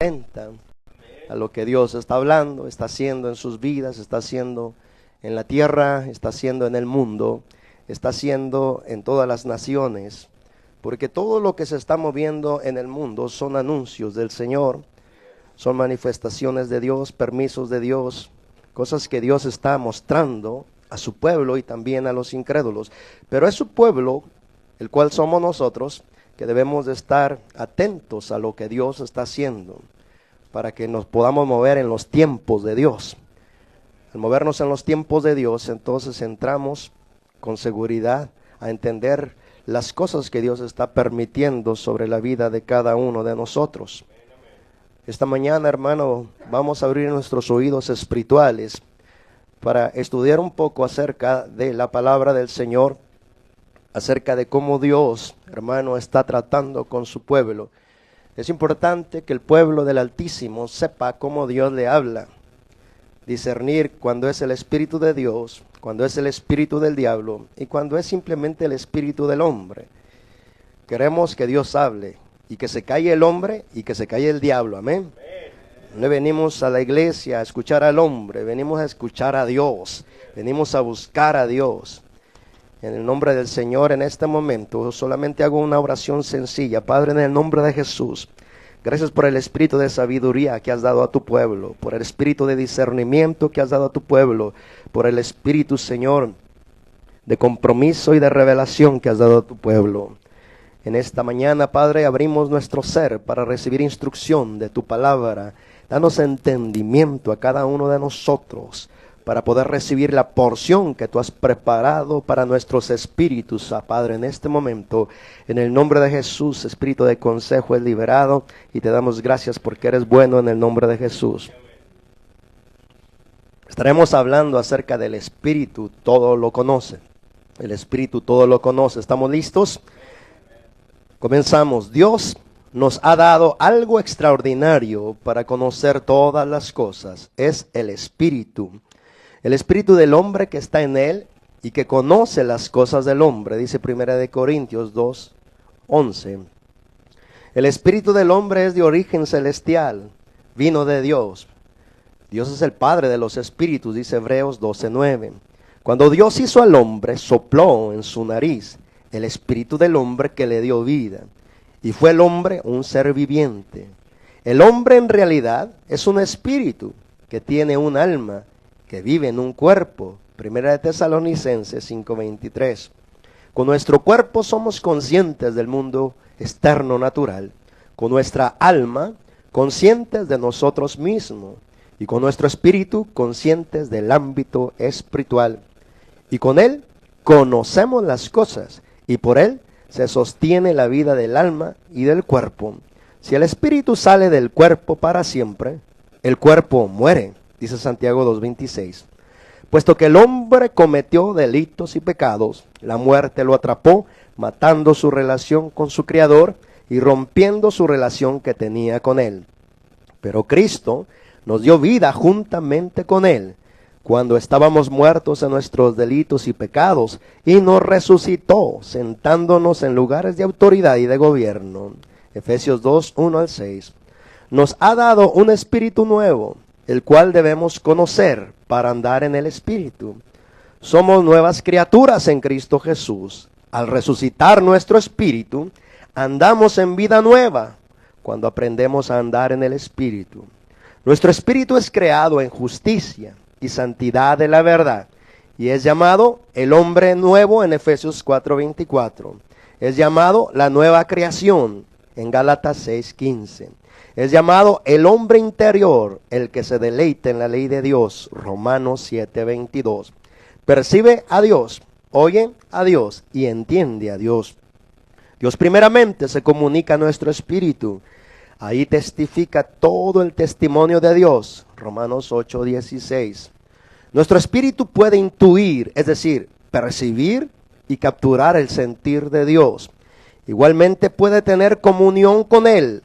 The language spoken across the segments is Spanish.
atenta a lo que Dios está hablando, está haciendo en sus vidas, está haciendo en la tierra, está haciendo en el mundo, está haciendo en todas las naciones, porque todo lo que se está moviendo en el mundo son anuncios del Señor, son manifestaciones de Dios, permisos de Dios, cosas que Dios está mostrando a su pueblo y también a los incrédulos. Pero es su pueblo, el cual somos nosotros, que debemos de estar atentos a lo que Dios está haciendo, para que nos podamos mover en los tiempos de Dios. Al movernos en los tiempos de Dios, entonces entramos con seguridad a entender las cosas que Dios está permitiendo sobre la vida de cada uno de nosotros. Esta mañana, hermano, vamos a abrir nuestros oídos espirituales para estudiar un poco acerca de la palabra del Señor, acerca de cómo Dios, hermano, está tratando con su pueblo. Es importante que el pueblo del Altísimo sepa cómo Dios le habla, discernir cuando es el Espíritu de Dios, cuando es el espíritu del diablo y cuando es simplemente el espíritu del hombre. Queremos que Dios hable y que se calle el hombre y que se calle el diablo, amén. No venimos a la iglesia a escuchar al hombre, venimos a escuchar a Dios, venimos a buscar a Dios. En el nombre del Señor, en este momento, solamente hago una oración sencilla. Padre, en el nombre de Jesús, gracias por el espíritu de sabiduría que has dado a tu pueblo, por el espíritu de discernimiento que has dado a tu pueblo, por el espíritu, Señor, de compromiso y de revelación que has dado a tu pueblo. En esta mañana, Padre, abrimos nuestro ser para recibir instrucción de tu palabra. Danos entendimiento a cada uno de nosotros para poder recibir la porción que tú has preparado para nuestros espíritus, Padre, en este momento. En el nombre de Jesús, espíritu de consejo es liberado y te damos gracias porque eres bueno en el nombre de Jesús. Estaremos hablando acerca del espíritu, todo lo conoce. El espíritu todo lo conoce. ¿Estamos listos? Comenzamos. Dios nos ha dado algo extraordinario para conocer todas las cosas. Es el espíritu. El espíritu del hombre que está en él y que conoce las cosas del hombre, dice 1 Corintios 2:11. El espíritu del hombre es de origen celestial, vino de Dios. Dios es el Padre de los espíritus, dice Hebreos 12:9. Cuando Dios hizo al hombre, sopló en su nariz el espíritu del hombre que le dio vida. Y fue el hombre un ser viviente. El hombre en realidad es un espíritu que tiene un alma, que vive en un cuerpo. 1 Tesalonicenses 5:23. Con nuestro cuerpo somos conscientes del mundo externo natural. Con nuestra alma, conscientes de nosotros mismos. Y con nuestro espíritu, conscientes del ámbito espiritual. Y con él, conocemos las cosas. Y por él, se sostiene la vida del alma y del cuerpo. Si el espíritu sale del cuerpo para siempre, el cuerpo muere. Dice Santiago 2:26. Puesto que el hombre cometió delitos y pecados, la muerte lo atrapó, matando su relación con su Creador y rompiendo su relación que tenía con él. Pero Cristo nos dio vida juntamente con él, cuando estábamos muertos en nuestros delitos y pecados, y nos resucitó, sentándonos en lugares de autoridad y de gobierno. Efesios 2:1-6. Nos ha dado un espíritu nuevo, el cual debemos conocer para andar en el Espíritu. Somos nuevas criaturas en Cristo Jesús. Al resucitar nuestro espíritu, andamos en vida nueva cuando aprendemos a andar en el Espíritu. Nuestro espíritu es creado en justicia y santidad de la verdad, y es llamado el hombre nuevo en Efesios 4:24. Es llamado la nueva creación en Gálatas 6:15. Es llamado el hombre interior, el que se deleita en la ley de Dios, Romanos 7:22. Percibe a Dios, oye a Dios y entiende a Dios. Dios primeramente se comunica a nuestro espíritu. Ahí testifica todo el testimonio de Dios, Romanos 8:16. Nuestro espíritu puede intuir, es decir, percibir y capturar el sentir de Dios. Igualmente puede tener comunión con Él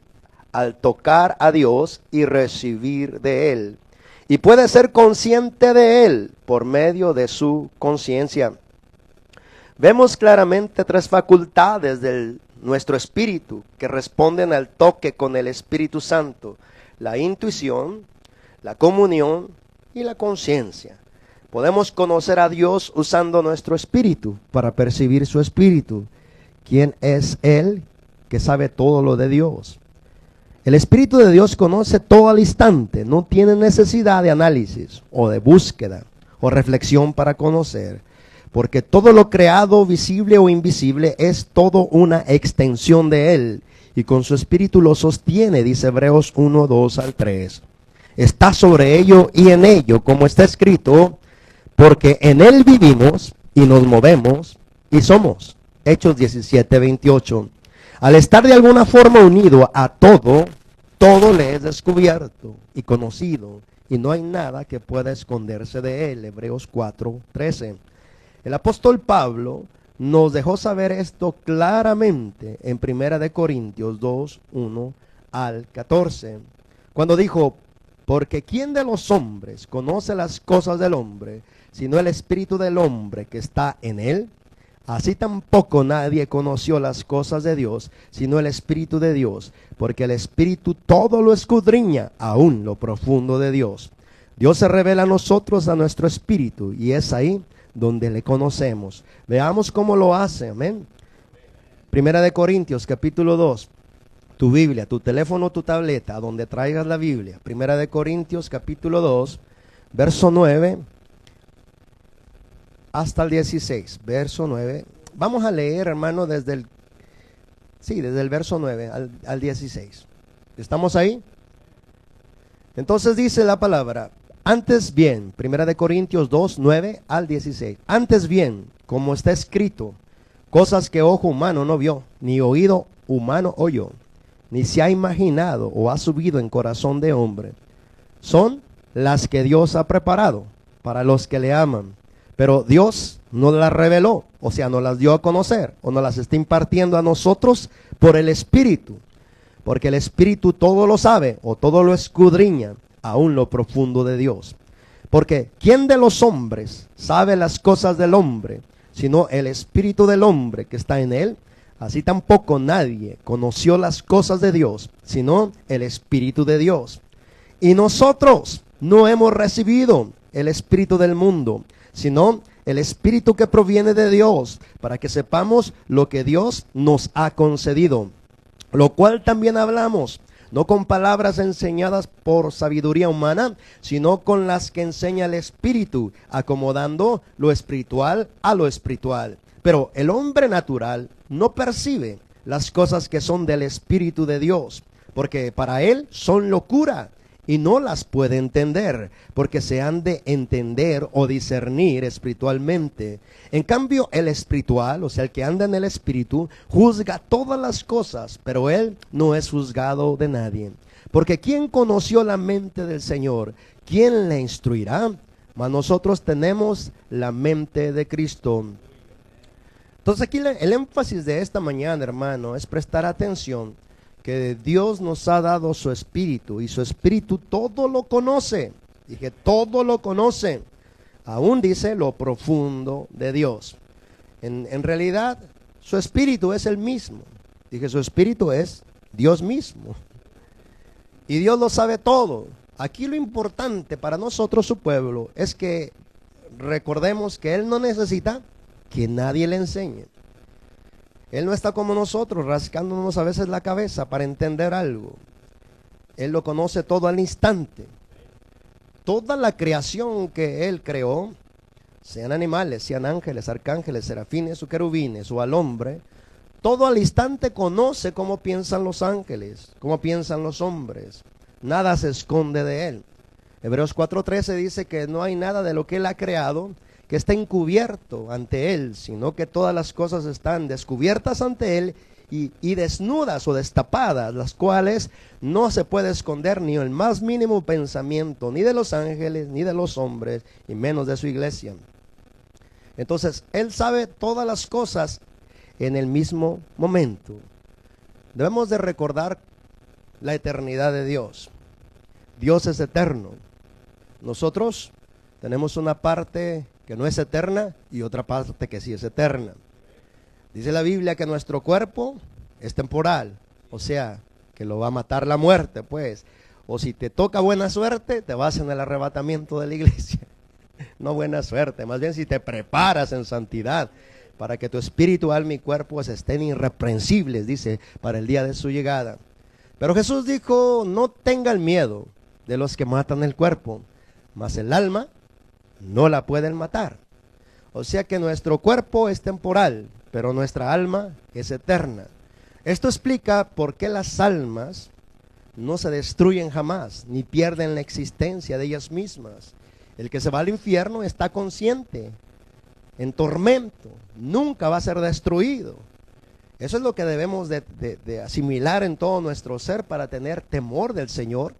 al tocar a Dios y recibir de Él. Y puede ser consciente de Él por medio de su conciencia. Vemos claramente tres facultades de nuestro espíritu que responden al toque con el Espíritu Santo. la intuición, la comunión y la conciencia. Podemos conocer a Dios usando nuestro espíritu para percibir su espíritu. ¿Quién es Él que sabe todo lo de Dios? El Espíritu de Dios conoce todo al instante, no tiene necesidad de análisis o de búsqueda o reflexión para conocer, porque todo lo creado, visible o invisible, es todo una extensión de Él, y con su Espíritu lo sostiene, dice Hebreos 1, 2 al 3. Está sobre ello y en ello, como está escrito, porque en Él vivimos y nos movemos y somos. Hechos 17, 28. Al estar de alguna forma unido a todo, todo le es descubierto y conocido, y no hay nada que pueda esconderse de él. Hebreos 4, 13. El apóstol Pablo nos dejó saber esto claramente en 1 Corintios 2, 1 al 14, cuando dijo, porque ¿quién de los hombres conoce las cosas del hombre, sino el espíritu del hombre que está en él? Así tampoco nadie conoció las cosas de Dios, sino el Espíritu de Dios, porque el Espíritu todo lo escudriña, aún lo profundo de Dios. Dios se revela a nosotros, a nuestro espíritu, y es ahí donde le conocemos. Veamos cómo lo hace, amén. 1 Corintios capítulo 2, tu Biblia, tu teléfono, tu tableta, donde traigas la Biblia. 1 Corintios capítulo 2, verso 9 hasta el 16, verso 9. Vamos a leer, hermano, desde el verso 9 al 16. ¿Estamos ahí? Entonces dice la palabra, antes bien, 1 Corintios 2, 9 al 16. Antes bien, como está escrito, cosas que ojo humano no vio, ni oído humano oyó, ni se ha imaginado o ha subido en corazón de hombre, son las que Dios ha preparado para los que le aman. Pero Dios no las reveló, o sea, no las dio a conocer, o no las está impartiendo a nosotros por el Espíritu. Porque el Espíritu todo lo sabe, o todo lo escudriña, aún lo profundo de Dios. Porque ¿quién de los hombres sabe las cosas del hombre, sino el Espíritu del hombre que está en él? Así tampoco nadie conoció las cosas de Dios, sino el Espíritu de Dios. Y nosotros no hemos recibido el espíritu del mundo, sino el Espíritu que proviene de Dios, para que sepamos lo que Dios nos ha concedido. Lo cual también hablamos, no con palabras enseñadas por sabiduría humana, sino con las que enseña el Espíritu, acomodando lo espiritual a lo espiritual. Pero el hombre natural no percibe las cosas que son del Espíritu de Dios, porque para él son locura, y no las puede entender, porque se han de entender o discernir espiritualmente. En cambio, el espiritual, o sea, el que anda en el Espíritu, juzga todas las cosas, pero él no es juzgado de nadie. Porque ¿quién conoció la mente del Señor? ¿Quién le instruirá? Mas nosotros tenemos la mente de Cristo. Entonces aquí el énfasis de esta mañana, hermano, es prestar atención que Dios nos ha dado su Espíritu, y su Espíritu todo lo conoce. Dije, todo lo conoce. Aún dice lo profundo de Dios. En realidad, su Espíritu es el mismo. Dije, su Espíritu es Dios mismo. Y Dios lo sabe todo. Aquí lo importante para nosotros, su pueblo, es que recordemos que Él no necesita que nadie le enseñe. Él no está como nosotros, rascándonos a veces la cabeza para entender algo. Él lo conoce todo al instante. Toda la creación que Él creó, sean animales, sean ángeles, arcángeles, serafines o querubines, o al hombre, todo al instante conoce cómo piensan los ángeles, cómo piensan los hombres. Nada se esconde de Él. Hebreos 4:13 dice que no hay nada de lo que Él ha creado que está encubierto ante Él, sino que todas las cosas están descubiertas ante Él y desnudas o destapadas, las cuales no se puede esconder ni el más mínimo pensamiento, ni de los ángeles, ni de los hombres, y menos de su iglesia. Entonces, Él sabe todas las cosas en el mismo momento. Debemos de recordar la eternidad de Dios. Dios es eterno. Nosotros tenemos una parte que no es eterna y otra parte que sí es eterna. Dice la Biblia que nuestro cuerpo es temporal, o sea, que lo va a matar la muerte, pues. O si te toca buena suerte, te vas en el arrebatamiento de la iglesia. No buena suerte, más bien si te preparas en santidad para que tu espíritu, alma y cuerpo estén irreprensibles, dice, para el día de su llegada. Pero Jesús dijo, no tengan miedo de los que matan el cuerpo, mas el alma no la pueden matar. O sea que nuestro cuerpo es temporal, pero nuestra alma es eterna. Esto explica por qué las almas no se destruyen jamás, ni pierden la existencia de ellas mismas. El que se va al infierno está consciente, en tormento, nunca va a ser destruido. Eso es lo que debemos de asimilar en todo nuestro ser para tener temor del Señor,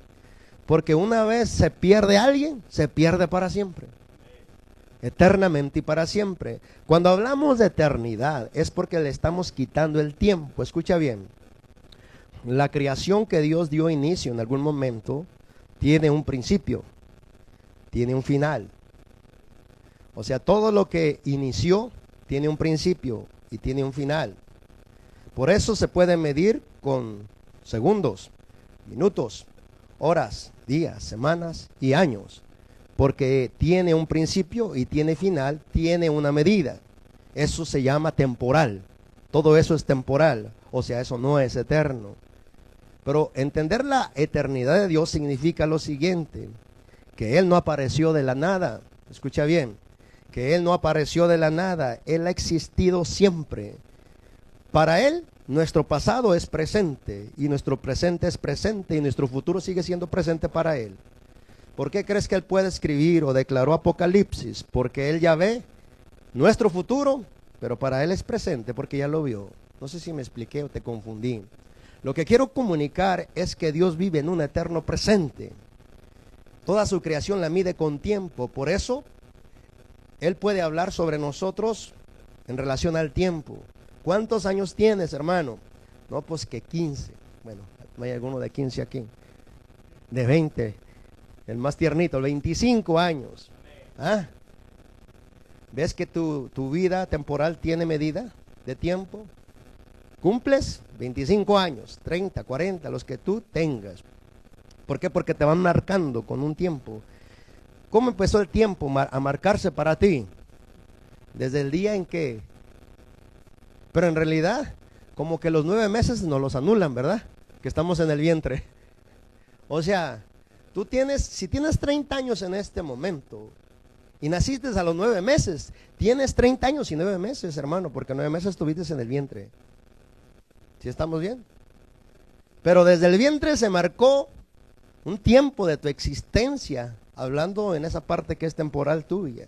porque una vez se pierde alguien, se pierde para siempre, eternamente y para siempre. Cuando hablamos de eternidad es porque le estamos quitando el tiempo. Escucha bien, la creación que Dios dio inicio en algún momento tiene un principio, tiene un final. O sea, todo lo que inició tiene un principio y tiene un final. Por eso se puede medir con segundos, minutos, horas, días, semanas y años. Porque tiene un principio y tiene final, tiene una medida. Eso se llama temporal. Todo eso es temporal. O sea, eso no es eterno. Pero entender la eternidad de Dios significa lo siguiente: que Él no apareció de la nada. Escucha bien, que Él no apareció de la nada. Él ha existido siempre. Para Él, nuestro pasado es presente, y nuestro presente es presente, y nuestro futuro sigue siendo presente para Él. ¿Por qué crees que Él puede escribir o declaró Apocalipsis? Porque Él ya ve nuestro futuro, pero para Él es presente porque ya lo vio. No sé si me expliqué o te confundí. Lo que quiero comunicar es que Dios vive en un eterno presente. Toda su creación la mide con tiempo. Por eso, Él puede hablar sobre nosotros en relación al tiempo. ¿Cuántos años tienes, hermano? No, pues que 15. Bueno, no hay alguno de 15 aquí. De 20. El más tiernito, 25 años. ¿Ah? ¿Ves que tu vida temporal tiene medida de tiempo? ¿Cumples? 25 años, 30, 40, los que tú tengas. ¿Por qué? Porque te van marcando con un tiempo. ¿Cómo empezó el tiempo a marcarse para ti? Desde el día en que... Pero en realidad, como que los 9 meses nos los anulan, ¿verdad? Que estamos en el vientre. O sea, tú tienes, si tienes 30 años en este momento y naciste a los 9 meses, tienes 30 años y 9 meses, hermano, porque 9 meses estuviste en el vientre. ¿Sí estamos bien? Pero desde el vientre se marcó un tiempo de tu existencia, hablando en esa parte que es temporal tuya.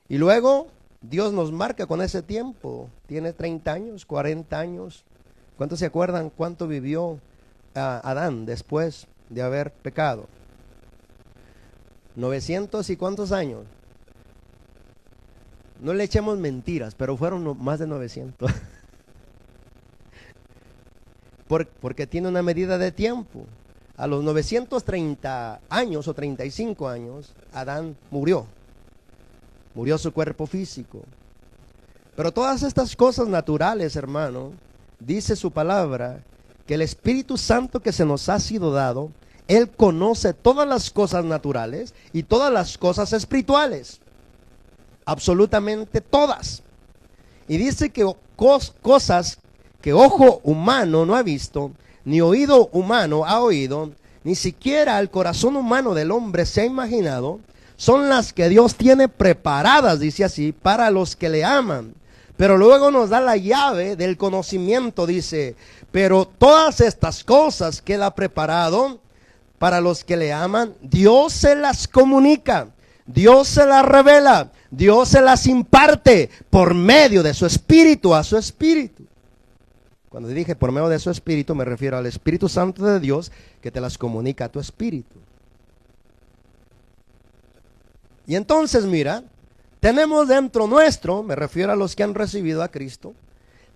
Y luego Dios nos marca con ese tiempo. Tiene 30 años, 40 años. ¿Cuántos se acuerdan cuánto vivió Adán después de haber pecado? 900 y cuántos años. No le echemos mentiras, pero fueron más de 900. Porque tiene una medida de tiempo. A los 930 años o 35 años, Adán murió. Murió su cuerpo físico. Pero todas estas cosas naturales, hermano, dice su palabra, que el Espíritu Santo que se nos ha sido dado, Él conoce todas las cosas naturales y todas las cosas espirituales. Absolutamente todas. Y dice que cosas que ojo humano no ha visto, ni oído humano ha oído, ni siquiera el corazón humano del hombre se ha imaginado, son las que Dios tiene preparadas, dice así, para los que le aman. Pero luego nos da la llave del conocimiento, dice, pero todas estas cosas que Él ha preparado para los que le aman, Dios se las comunica, Dios se las revela, Dios se las imparte por medio de su Espíritu a su Espíritu. Cuando dije por medio de su Espíritu, me refiero al Espíritu Santo de Dios que te las comunica a tu espíritu. Y entonces, mira, tenemos dentro nuestro, me refiero a los que han recibido a Cristo,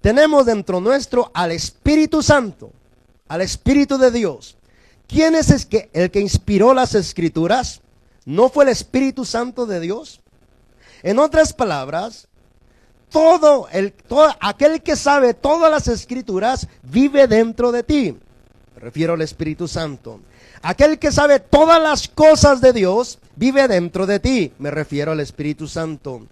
tenemos dentro nuestro al Espíritu Santo, al Espíritu de Dios. ¿Quién es el que inspiró las Escrituras? ¿No fue el Espíritu Santo de Dios? En otras palabras, todo aquel que sabe todas las Escrituras vive dentro de ti. Me refiero al Espíritu Santo. Aquel que sabe todas las cosas de Dios vive dentro de ti. Me refiero al Espíritu Santo.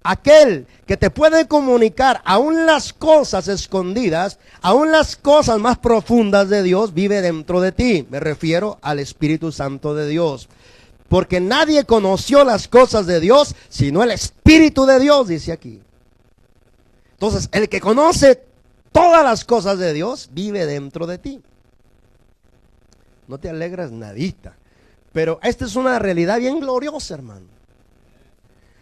Aquel que te puede comunicar aún las cosas escondidas, aún las cosas más profundas de Dios, vive dentro de ti. Me refiero al Espíritu Santo de Dios. Porque nadie conoció las cosas de Dios, sino el Espíritu de Dios, dice aquí. Entonces, el que conoce todas las cosas de Dios, vive dentro de ti. No te alegras nadita. Pero esta es una realidad bien gloriosa, hermano.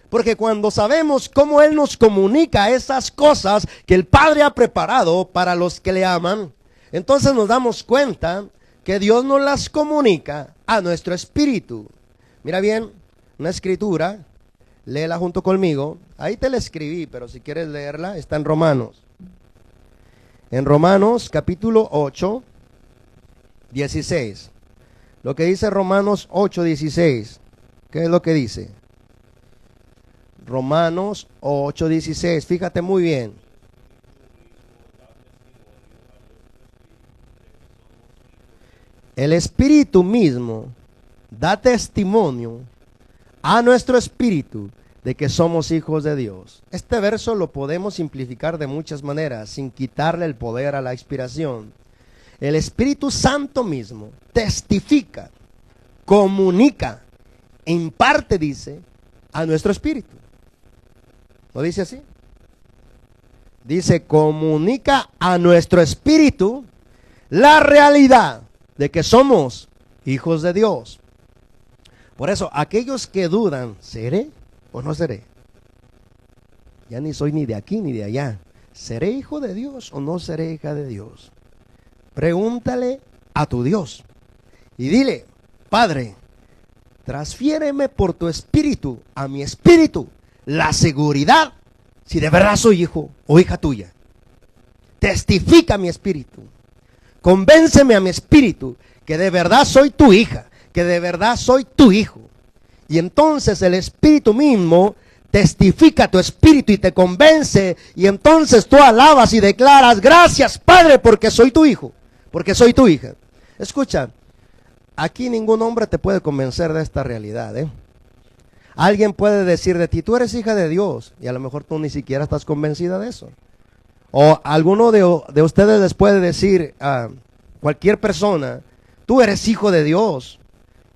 Porque cuando sabemos cómo Él nos comunica esas cosas que el Padre ha preparado para los que le aman, entonces nos damos cuenta que Dios nos las comunica a nuestro espíritu. Mira bien, una escritura, léela junto conmigo. Ahí te la escribí, pero si quieres leerla, está en Romanos. En Romanos capítulo 8, 16. Lo que dice Romanos 8, 16. ¿Qué es lo que dice? Romanos 8, 16. Fíjate muy bien. El Espíritu mismo da testimonio a nuestro espíritu de que somos hijos de Dios. Este verso lo podemos simplificar de muchas maneras sin quitarle el poder a la inspiración. El Espíritu Santo mismo testifica, comunica, imparte, dice, a nuestro espíritu. ¿No dice así? Dice, comunica a nuestro espíritu la realidad de que somos hijos de Dios. Por eso, aquellos que dudan, ¿seré o no seré? Ya ni soy ni de aquí ni de allá. ¿Seré hijo de Dios o no seré hija de Dios? Pregúntale a tu Dios y dile, Padre, transfiéreme por tu espíritu a mi espíritu la seguridad si de verdad soy hijo o hija tuya. Testifica mi espíritu. Convénceme a mi espíritu que de verdad soy tu hija, que de verdad soy tu hijo. Y entonces el Espíritu mismo testifica a tu espíritu y te convence. Y entonces tú alabas y declaras, gracias Padre porque soy tu hijo, porque soy tu hija. Escucha, aquí ningún hombre te puede convencer de esta realidad, Alguien puede decir de ti, tú eres hija de Dios, y a lo mejor tú ni siquiera estás convencida de eso. O alguno de ustedes les puede decir a cualquier persona, tú eres hijo de Dios,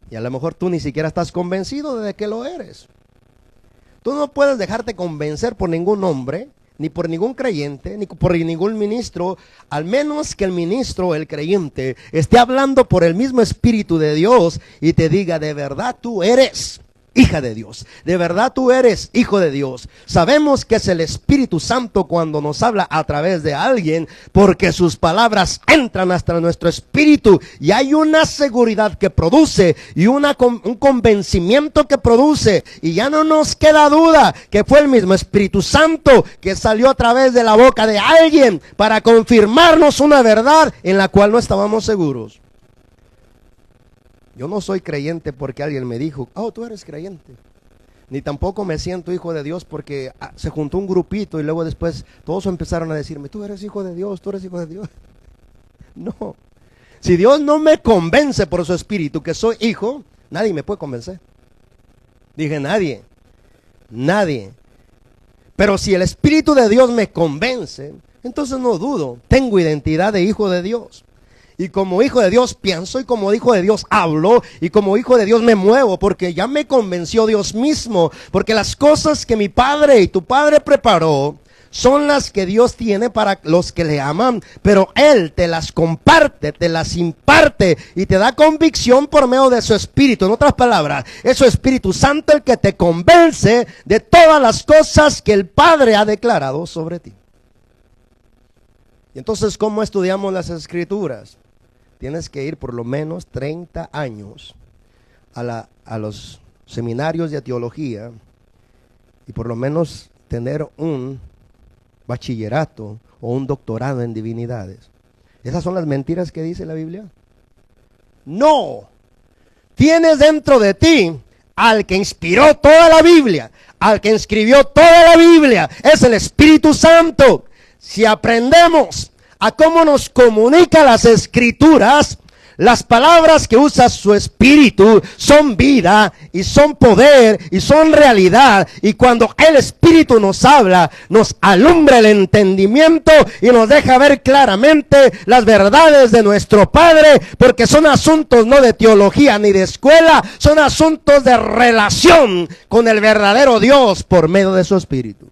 y a lo mejor tú ni siquiera estás convencido de que lo eres. Tú no puedes dejarte convencer por ningún hombre, ni por ningún creyente, ni por ningún ministro, al menos que el ministro, el creyente, esté hablando por el mismo Espíritu de Dios y te diga, de verdad tú eres hija de Dios, de verdad tú eres hijo de Dios. Sabemos que es el Espíritu Santo cuando nos habla a través de alguien, porque sus palabras entran hasta nuestro espíritu y hay una seguridad que produce y un convencimiento que produce, y ya no nos queda duda que fue el mismo Espíritu Santo que salió a través de la boca de alguien para confirmarnos una verdad en la cual no estábamos seguros. Yo no soy creyente porque alguien me dijo, oh, tú eres creyente. Ni tampoco me siento hijo de Dios porque se juntó un grupito y luego después todos empezaron a decirme, tú eres hijo de Dios, tú eres hijo de Dios. No. Si Dios no me convence por su espíritu que soy hijo, nadie me puede convencer. Dije nadie. Nadie. Pero si el Espíritu de Dios me convence, entonces no dudo. Tengo identidad de hijo de Dios. Y como hijo de Dios pienso, y como hijo de Dios hablo, y como hijo de Dios me muevo, porque ya me convenció Dios mismo, porque las cosas que mi Padre y tu Padre preparó son las que Dios tiene para los que le aman, pero Él te las comparte, te las imparte y te da convicción por medio de su Espíritu. En otras palabras, es su Espíritu Santo el que te convence de todas las cosas que el Padre ha declarado sobre ti. Y entonces, ¿cómo estudiamos las Escrituras? Tienes que ir por lo menos 30 años a los seminarios de teología y por lo menos tener un bachillerato o un doctorado en divinidades. ¿Esas son las mentiras que dice la Biblia? No. Tienes dentro de ti al que inspiró toda la Biblia, al que escribió toda la Biblia. Es el Espíritu Santo. Si aprendemos a cómo nos comunica las Escrituras, Las palabras que usa su Espíritu son vida y son poder y son realidad. Y cuando el Espíritu nos habla, nos alumbra el entendimiento y nos deja ver claramente las verdades de nuestro Padre, porque son asuntos no de teología ni de escuela, son asuntos de relación con el verdadero Dios por medio de su Espíritu.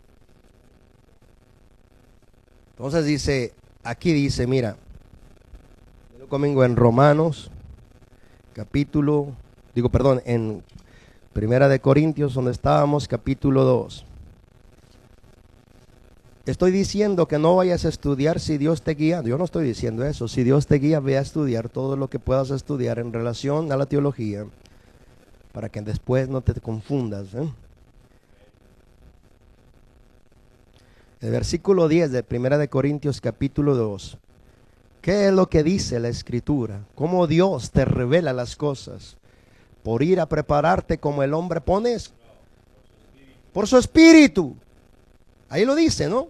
Entonces aquí dice, mira, conmigo en Romanos, en Primera de Corintios, donde estábamos, capítulo 2. Estoy diciendo que no vayas a estudiar si Dios te guía. Yo no estoy diciendo eso. Si Dios te guía, ve a estudiar todo lo que puedas estudiar en relación a la teología, para que después no te confundas, El versículo 10 de Primera de Corintios, capítulo 2. ¿Qué es lo que dice la Escritura? ¿Cómo Dios te revela las cosas? Por ir a prepararte como el hombre pones. Por su Espíritu. Ahí lo dice, ¿no?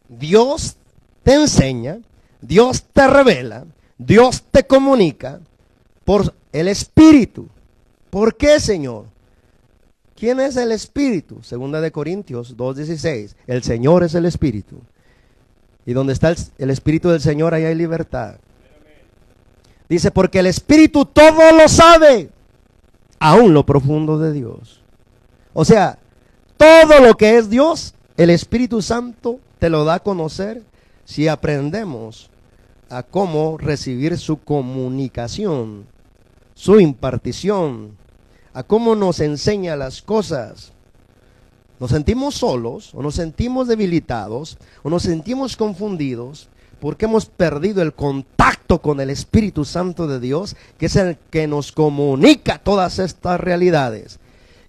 Dios te enseña, Dios te revela, Dios te comunica por el Espíritu. ¿Por qué, Señor? ¿Quién es el Espíritu? Segunda de Corintios 2:16. El Señor es el Espíritu. Y donde está el Espíritu del Señor, ahí hay libertad. Dice, porque el Espíritu todo lo sabe, aún lo profundo de Dios. O sea, todo lo que es Dios, el Espíritu Santo te lo da a conocer si aprendemos a cómo recibir su comunicación, su impartición, a cómo nos enseña las cosas. Nos sentimos solos, o nos sentimos debilitados, o nos sentimos confundidos, porque hemos perdido el contacto con el Espíritu Santo de Dios, que es el que nos comunica todas estas realidades,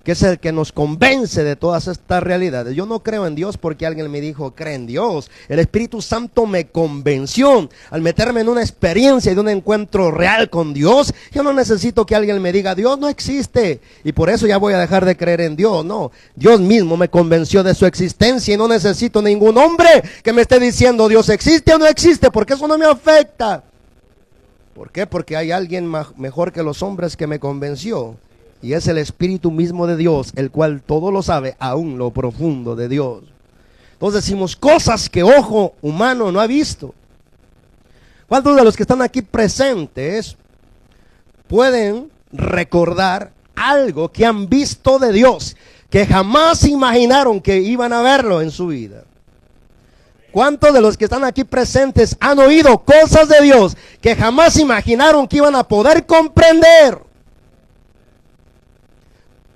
que es el que nos convence de todas estas realidades. Yo no creo en Dios porque alguien me dijo, cree en Dios. El Espíritu Santo me convenció al meterme en una experiencia de un encuentro real con Dios. Yo no necesito que alguien me diga, Dios no existe, y por eso ya voy a dejar de creer en Dios. No, Dios mismo me convenció de su existencia y no necesito ningún hombre que me esté diciendo Dios existe o no existe, porque eso no me afecta. ¿Por qué? Porque hay alguien mejor que los hombres que me convenció. Y es el Espíritu mismo de Dios, el cual todo lo sabe, aún lo profundo de Dios. Entonces decimos cosas que ojo humano no ha visto. ¿Cuántos de los que están aquí presentes pueden recordar algo que han visto de Dios, que jamás imaginaron que iban a verlo en su vida? ¿Cuántos de los que están aquí presentes han oído cosas de Dios que jamás imaginaron que iban a poder comprender?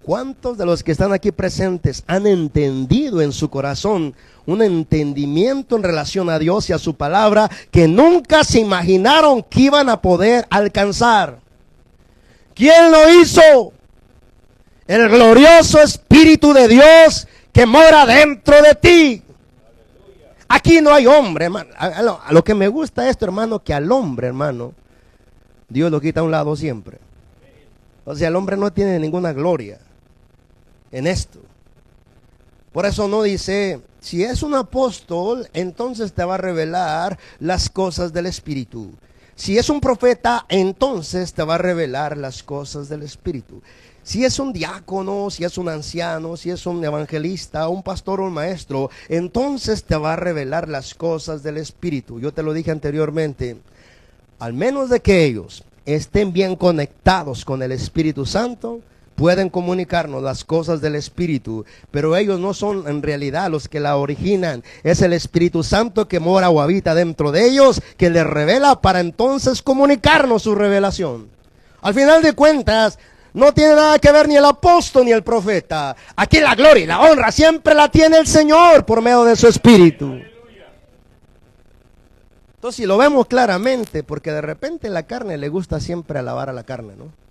¿Cuántos de los que están aquí presentes han entendido en su corazón un entendimiento en relación a Dios y a su palabra que nunca se imaginaron que iban a poder alcanzar? ¿Quién lo hizo? El glorioso Espíritu de Dios que mora dentro de ti. Aquí no hay hombre, hermano. A lo que me gusta esto, hermano, que al hombre, hermano, Dios lo quita a un lado siempre. O sea, el hombre no tiene ninguna gloria en esto. Por eso no dice, si es un apóstol, entonces te va a revelar las cosas del Espíritu. Si es un profeta, entonces te va a revelar las cosas del Espíritu. Si es un diácono, si es un anciano, si es un evangelista, un pastor o un maestro, entonces te va a revelar las cosas del Espíritu. Yo te lo dije anteriormente, al menos de que ellos estén bien conectados con el Espíritu Santo, pueden comunicarnos las cosas del Espíritu, pero ellos no son en realidad los que la originan. Es el Espíritu Santo que mora o habita dentro de ellos, que les revela para entonces comunicarnos su revelación. Al final de cuentas, no tiene nada que ver ni el apóstol ni el profeta. Aquí la gloria y la honra siempre la tiene el Señor por medio de su Espíritu. Entonces, si lo vemos claramente, porque de repente la carne le gusta siempre alabar a la carne, ¿no?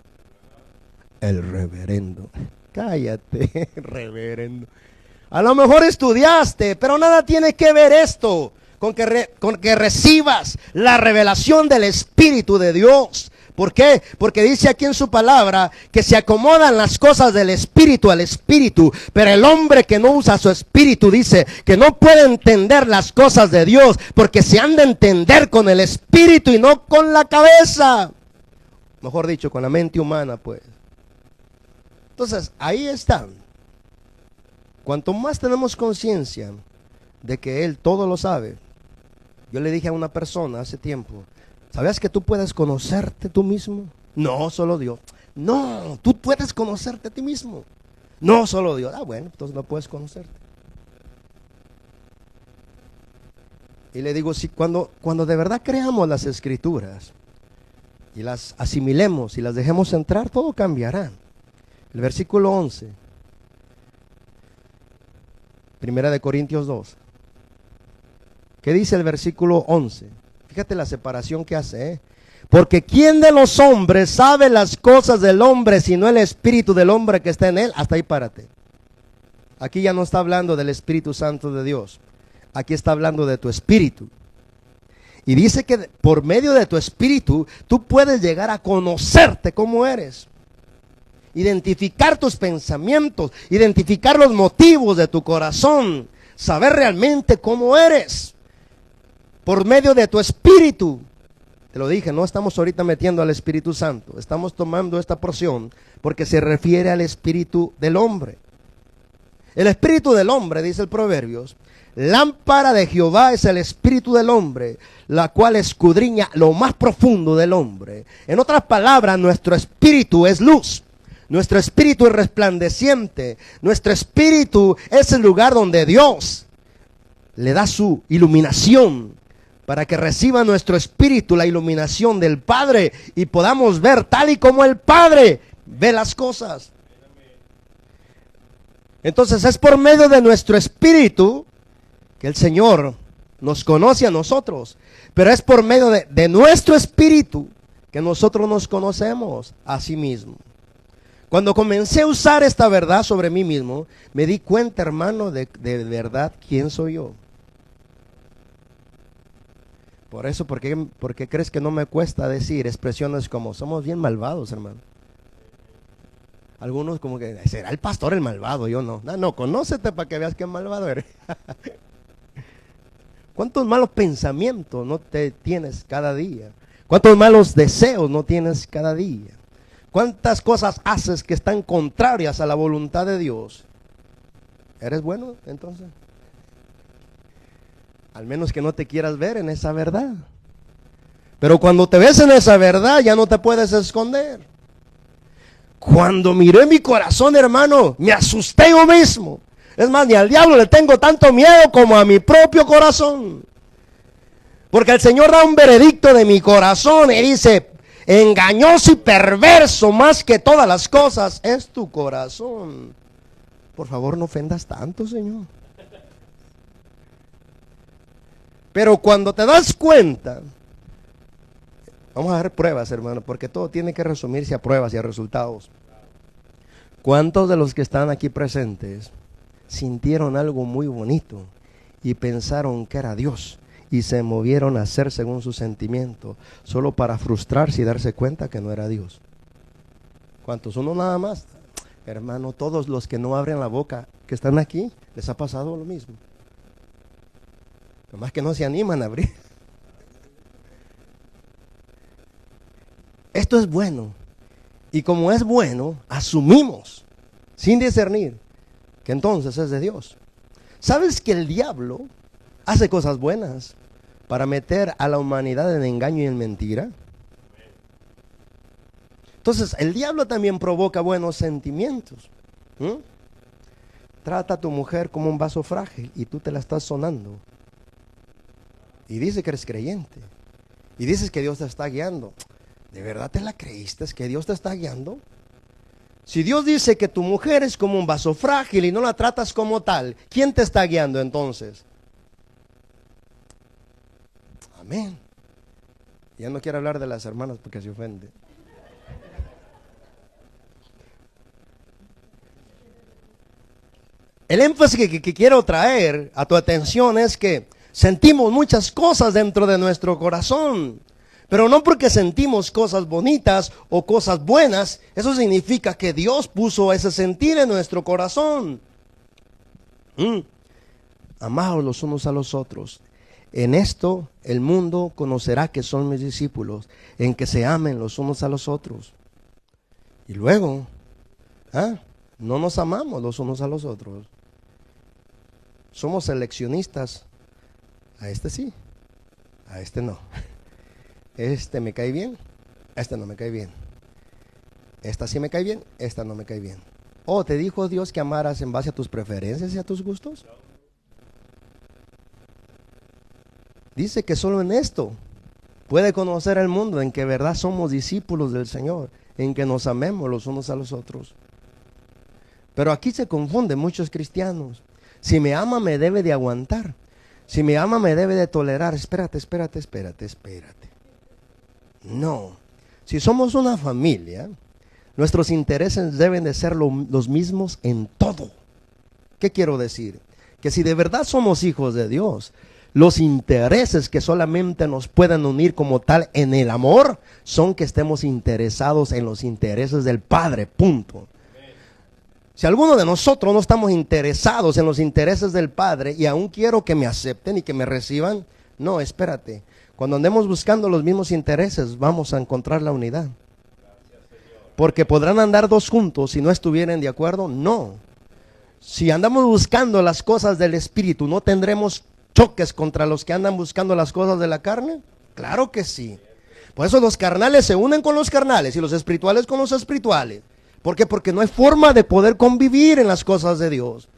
El reverendo. Cállate, reverendo. A lo mejor estudiaste, pero nada tiene que ver esto con que recibas la revelación del Espíritu de Dios. ¿Por qué? Porque dice aquí en su palabra que se acomodan las cosas del Espíritu al Espíritu, pero el hombre que no usa su Espíritu dice que no puede entender las cosas de Dios, porque se han de entender con el Espíritu y no con la cabeza. Mejor dicho, con la mente humana, pues. Entonces, ahí está. Cuanto más tenemos conciencia de que Él todo lo sabe. Yo le dije a una persona hace tiempo, ¿sabías que tú puedes conocerte tú mismo? No, solo Dios. No, tú puedes conocerte a ti mismo. No, solo Dios. Ah, bueno, entonces no puedes conocerte. Y le digo, si cuando de verdad creamos las escrituras y las asimilemos y las dejemos entrar, todo cambiará. El versículo 11, Primera de Corintios 2. ¿Qué dice el versículo 11? Fíjate la separación que hace, Porque ¿quién de los hombres sabe las cosas del hombre sino el espíritu del hombre que está en él? Hasta ahí párate. Aquí ya no está hablando del Espíritu Santo de Dios. Aquí está hablando de tu espíritu. Y dice que por medio de tu espíritu tú puedes llegar a conocerte como eres. Identificar tus pensamientos, identificar los motivos de tu corazón, saber realmente cómo eres. Por medio de tu espíritu. Te lo dije, no estamos ahorita metiendo al Espíritu Santo. Estamos tomando esta porción porque se refiere al espíritu del hombre. El espíritu del hombre, dice el Proverbios, lámpara de Jehová es el espíritu del hombre, la cual escudriña lo más profundo del hombre. En otras palabras, nuestro espíritu es luz. Nuestro espíritu es resplandeciente. Nuestro espíritu es el lugar donde Dios le da su iluminación para que reciba nuestro espíritu la iluminación del Padre y podamos ver tal y como el Padre ve las cosas. Entonces es por medio de nuestro espíritu que el Señor nos conoce a nosotros, pero es por medio de nuestro espíritu que nosotros nos conocemos a sí mismos. Cuando comencé a usar esta verdad sobre mí mismo, me di cuenta, hermano, de verdad quién soy yo. Por eso, ¿por qué crees que no me cuesta decir expresiones como somos bien malvados, hermano? Algunos como que, ¿será el pastor el malvado? Yo no. No, conócete para que veas qué malvado eres. ¿Cuántos malos pensamientos no te tienes cada día? ¿Cuántos malos deseos no tienes cada día? ¿Cuántas cosas haces que están contrarias a la voluntad de Dios? ¿Eres bueno entonces? Al menos que no te quieras ver en esa verdad. Pero cuando te ves en esa verdad ya no te puedes esconder. Cuando miré mi corazón, hermano, me asusté yo mismo. Es más, ni al diablo le tengo tanto miedo como a mi propio corazón. Porque el Señor da un veredicto de mi corazón y dice, engañoso y perverso más que todas las cosas es tu corazón. Por favor, no ofendas tanto, Señor. Pero cuando te das cuenta, vamos a dar pruebas, hermano, porque todo tiene que resumirse a pruebas y a resultados. ¿Cuántos de los que están aquí presentes sintieron algo muy bonito y pensaron que era Dios y se movieron a hacer según sus sentimientos, solo para frustrarse y darse cuenta que no era Dios? ¿Cuántos? Uno nada más. Hermano, todos los que no abren la boca, que están aquí, les ha pasado lo mismo. Nomás que no se animan a abrir. Esto es bueno. Y como es bueno, asumimos, sin discernir, que entonces es de Dios. ¿Sabes que el diablo hace cosas buenas para meter a la humanidad en engaño y en mentira? Entonces, el diablo también provoca buenos sentimientos. Trata a tu mujer como un vaso frágil y tú te la estás sonando. Y dice que eres creyente. Y dices que Dios te está guiando. ¿De verdad te la creíste? ¿Es que Dios te está guiando? Si Dios dice que tu mujer es como un vaso frágil y no la tratas como tal, ¿quién te está guiando entonces? Amén. Ya no quiero hablar de las hermanas porque se ofende. El énfasis que quiero traer a tu atención es que sentimos muchas cosas dentro de nuestro corazón, pero no porque sentimos cosas bonitas o cosas buenas, eso significa que Dios puso ese sentir en nuestro corazón. Amaos los unos a los otros. En esto el mundo conocerá que son mis discípulos, en que se amen los unos a los otros. Y luego, no nos amamos los unos a los otros. Somos seleccionistas. A este sí, a este no. Este me cae bien, este no me cae bien. Esta sí me cae bien, esta no me cae bien. Oh, ¿te dijo Dios que amaras en base a tus preferencias y a tus gustos? Dice que solo en esto puede conocer el mundo, en que de verdad somos discípulos del Señor, en que nos amemos los unos a los otros. Pero aquí se confunden muchos cristianos. Si me ama me debe de aguantar. Si me ama me debe de tolerar. Espérate. No. Si somos una familia, nuestros intereses deben de ser los mismos en todo. ¿Qué quiero decir? Que si de verdad somos hijos de Dios, los intereses que solamente nos pueden unir como tal en el amor son que estemos interesados en los intereses del Padre, punto. Si alguno de nosotros no estamos interesados en los intereses del Padre y aún quiero que me acepten y que me reciban, no, espérate. Cuando andemos buscando los mismos intereses, vamos a encontrar la unidad. Porque podrán andar dos juntos si no estuvieran de acuerdo, no. Si andamos buscando las cosas del Espíritu, ¿no tendremos choques contra los que andan buscando las cosas de la carne? Claro que sí. Por eso los carnales se unen con los carnales y los espirituales con los espirituales. ¿Por qué? Porque no hay forma de poder convivir en las cosas de Dios.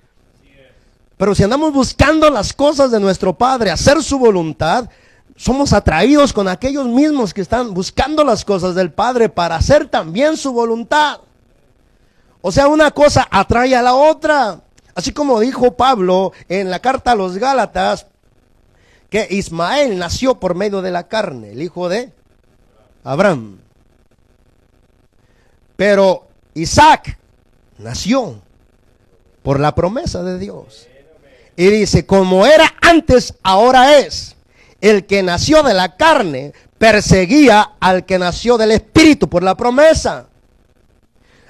Pero si andamos buscando las cosas de nuestro Padre, hacer su voluntad, somos atraídos con aquellos mismos que están buscando las cosas del Padre para hacer también su voluntad. O sea, una cosa atrae a la otra. Así como dijo Pablo en la carta a los Gálatas, que Ismael nació por medio de la carne, el hijo de Abraham. Pero Isaac nació por la promesa de Dios. Y dice, como era antes, ahora es. El que nació de la carne perseguía al que nació del Espíritu por la promesa.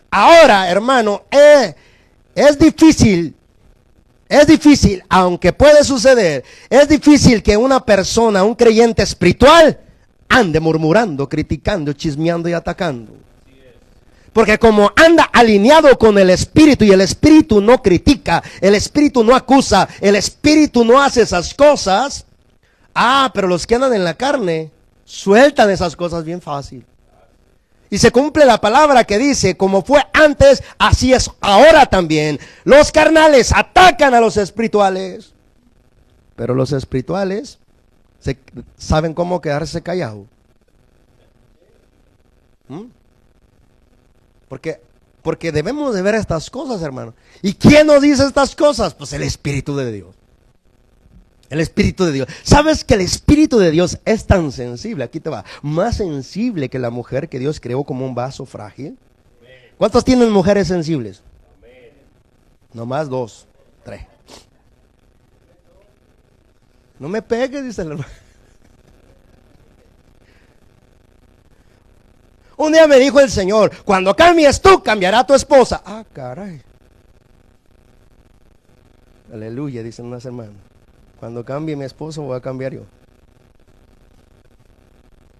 Ahora, hermano, es difícil, aunque puede suceder, es difícil que una persona, un creyente espiritual, ande murmurando, criticando, chismeando y atacando. Porque como anda alineado con el Espíritu y el Espíritu no critica, el Espíritu no acusa, el Espíritu no hace esas cosas. Pero los que andan en la carne sueltan esas cosas bien fácil. Y se cumple la palabra que dice, como fue antes, así es ahora también. Los carnales atacan a los espirituales, pero los espirituales saben cómo quedarse callados. Porque debemos de ver estas cosas, hermano. ¿Y quién nos dice estas cosas? Pues el Espíritu de Dios. El Espíritu de Dios. ¿Sabes que el Espíritu de Dios es tan sensible? Aquí te va. Más sensible que la mujer que Dios creó como un vaso frágil. ¿Cuántas tienen mujeres sensibles? Nomás 2, 3. No me pegues, dice el hermano. Un día me dijo el Señor, cuando cambies tú, cambiará tu esposa. Caray. Aleluya, dicen unas hermanas. Cuando cambie mi esposo, voy a cambiar yo.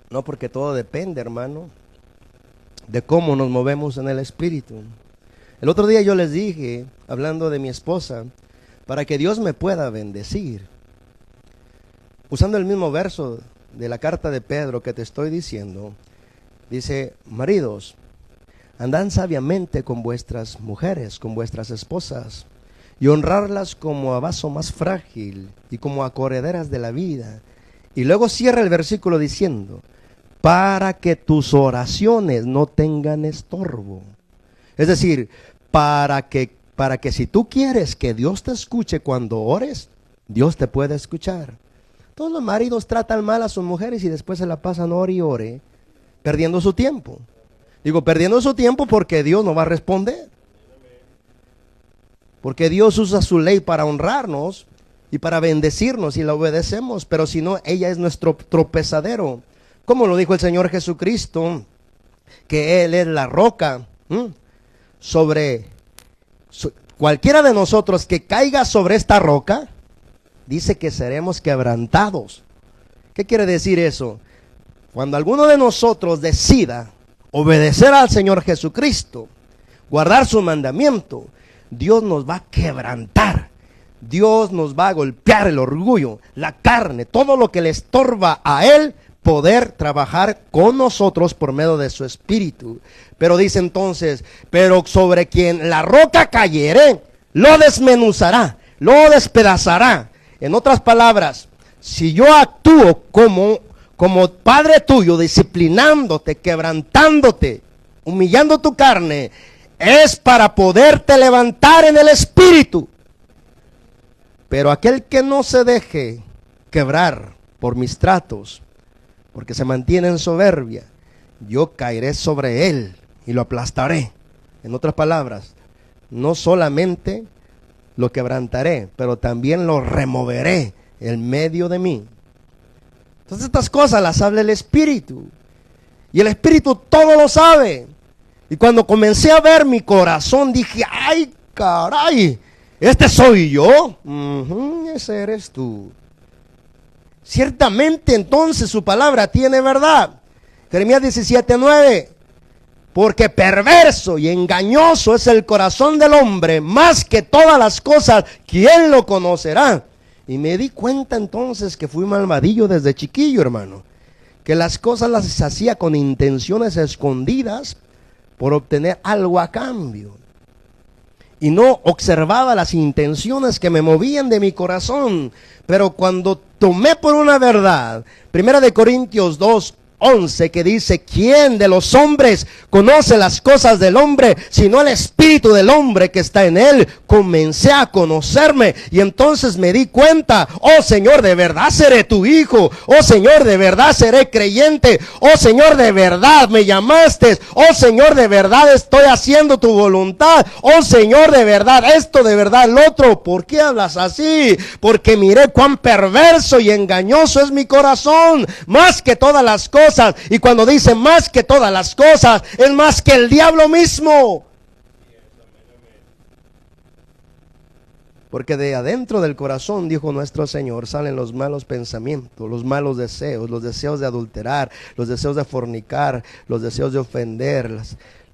No, porque todo depende, hermano, de cómo nos movemos en el Espíritu. El otro día yo les dije, hablando de mi esposa, para que Dios me pueda bendecir, usando el mismo verso de la carta de Pedro que te estoy diciendo, dice, maridos, andad sabiamente con vuestras mujeres, con vuestras esposas, y honrarlas como a vaso más frágil y como a correderas de la vida. Y luego cierra el versículo diciendo, para que tus oraciones no tengan estorbo. Es decir, para que si tú quieres que Dios te escuche cuando ores, Dios te puede escuchar. Todos los maridos tratan mal a sus mujeres y después se la pasan ore y ore, perdiendo su tiempo. Digo, perdiendo su tiempo porque Dios no va a responder. Porque Dios usa su ley para honrarnos y para bendecirnos y la obedecemos. Pero si no, ella es nuestro tropezadero. Como lo dijo el Señor Jesucristo, que Él es la roca. Cualquiera de nosotros que caiga sobre esta roca, dice que seremos quebrantados. ¿Qué quiere decir eso? Cuando alguno de nosotros decida obedecer al Señor Jesucristo, guardar su mandamiento, Dios nos va a quebrantar. Dios nos va a golpear el orgullo, la carne, todo lo que le estorba a Él poder trabajar con nosotros por medio de su Espíritu. Pero dice entonces, pero sobre quien la roca cayere, lo desmenuzará, lo despedazará. En otras palabras, si yo actúo como padre tuyo, disciplinándote, quebrantándote, humillando tu carne, es para poderte levantar en el Espíritu. Pero aquel que no se deje quebrar por mis tratos, porque se mantiene en soberbia, yo caeré sobre él y lo aplastaré. En otras palabras, no solamente lo quebrantaré, pero también lo removeré en medio de mí. Entonces estas cosas las habla el Espíritu. Y el Espíritu todo lo sabe. Y cuando comencé a ver mi corazón, dije, ¡ay, caray! ¿Este soy yo? Ese eres tú. Ciertamente entonces su palabra tiene verdad. Jeremías 17:9. Porque perverso y engañoso es el corazón del hombre, más que todas las cosas, ¿quién lo conocerá? Y me di cuenta entonces que fui malvadillo desde chiquillo, hermano. Que las cosas las hacía con intenciones escondidas por obtener algo a cambio. Y no observaba las intenciones que me movían de mi corazón. Pero cuando tomé por una verdad, 1 Corintios 2:11, que dice, ¿quién de los hombres conoce las cosas del hombre, sino el espíritu del hombre que está en él? Comencé a conocerme y entonces me di cuenta, oh Señor, de verdad seré tu hijo, oh Señor, de verdad seré creyente, oh Señor, de verdad me llamaste, oh Señor, de verdad estoy haciendo tu voluntad, oh Señor, de verdad esto, de verdad lo otro. ¿Por qué hablas así? Porque miré cuán perverso y engañoso es mi corazón, más que todas las cosas. Y cuando dice más que todas las cosas, es más que el diablo mismo. Porque de adentro del corazón, dijo nuestro Señor, salen los malos pensamientos, los malos deseos, los deseos de adulterar, los deseos de fornicar, los deseos de ofender,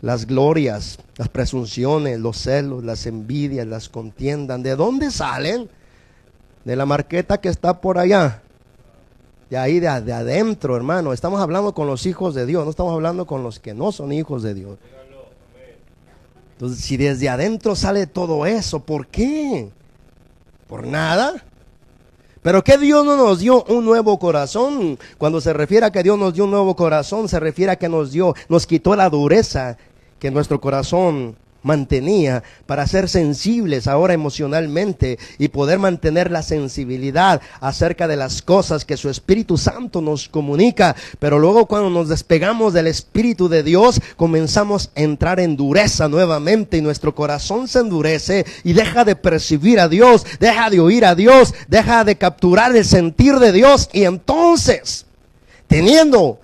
las glorias, las presunciones, los celos, las envidias, las contiendas. ¿De dónde salen? De la marqueta que está por allá. De ahí de adentro, hermano. Estamos hablando con los hijos de Dios, no estamos hablando con los que no son hijos de Dios. Entonces, si desde adentro sale todo eso, ¿por qué? ¿Por nada? ¿Pero qué Dios no nos dio un nuevo corazón? Cuando se refiere a que Dios nos dio un nuevo corazón, se refiere a que nos quitó la dureza que nuestro corazón mantenía para ser sensibles ahora emocionalmente y poder mantener la sensibilidad acerca de las cosas que su Espíritu Santo nos comunica. Pero luego cuando nos despegamos del Espíritu de Dios, comenzamos a entrar en dureza nuevamente y nuestro corazón se endurece y deja de percibir a Dios, deja de oír a Dios, deja de capturar el sentir de Dios. Y entonces, teniendo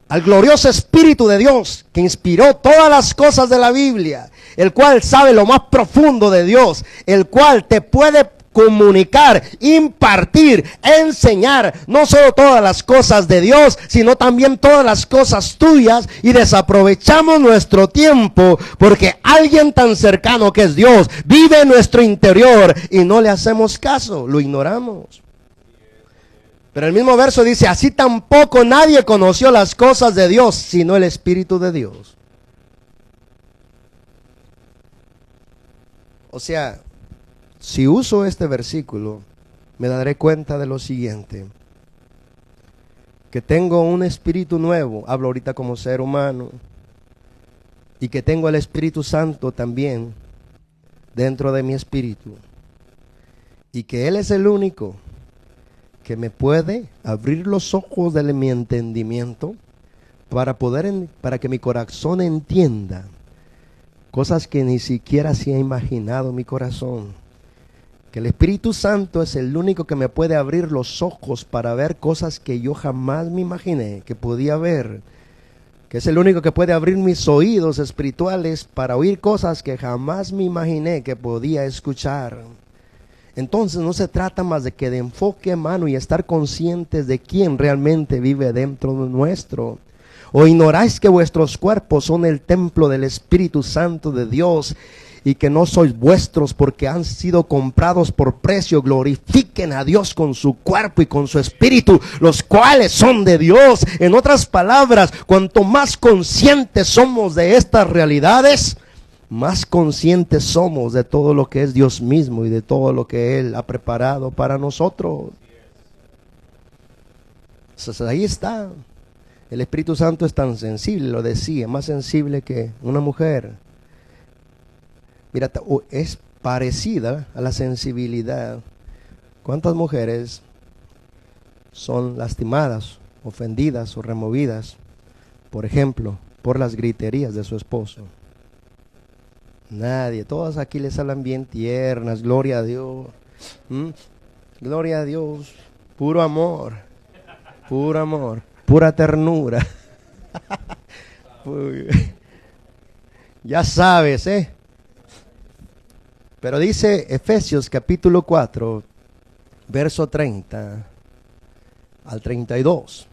al glorioso Espíritu de Dios que inspiró todas las cosas de la Biblia, el cual sabe lo más profundo de Dios, el cual te puede comunicar, impartir, enseñar no solo todas las cosas de Dios, sino también todas las cosas tuyas, y desaprovechamos nuestro tiempo porque alguien tan cercano que es Dios vive en nuestro interior y no le hacemos caso, lo ignoramos. Pero el mismo verso dice, así tampoco nadie conoció las cosas de Dios, sino el Espíritu de Dios. O sea, si uso este versículo, me daré cuenta de lo siguiente, que tengo un espíritu nuevo, hablo ahorita como ser humano, y que tengo el Espíritu Santo también dentro de mi espíritu, y que Él es el único que me puede abrir los ojos de mi entendimiento para que mi corazón entienda cosas que ni siquiera se ha imaginado mi corazón. Que el Espíritu Santo es el único que me puede abrir los ojos para ver cosas que yo jamás me imaginé que podía ver. Que es el único que puede abrir mis oídos espirituales para oír cosas que jamás me imaginé que podía escuchar. Entonces no se trata más de que de enfoque, hermano, y estar conscientes de quién realmente vive dentro de nuestro. ¿O ignoráis que vuestros cuerpos son el templo del Espíritu Santo de Dios y que no sois vuestros porque han sido comprados por precio? Glorifiquen a Dios con su cuerpo y con su espíritu, los cuales son de Dios. En otras palabras, cuanto más conscientes somos de estas realidades, más conscientes somos de todo lo que es Dios mismo y de todo lo que Él ha preparado para nosotros. Entonces ahí está. El Espíritu Santo es tan sensible, lo decía, más sensible que una mujer. Mira, es parecida a la sensibilidad. ¿Cuántas mujeres son lastimadas, ofendidas o removidas, por ejemplo, por las griterías de su esposo? Nadie. Todas aquí les hablan bien tiernas, gloria a Dios. Gloria a Dios. Puro amor, pura ternura. Ya sabes, Pero dice Efesios capítulo 4, verso 30 al 32.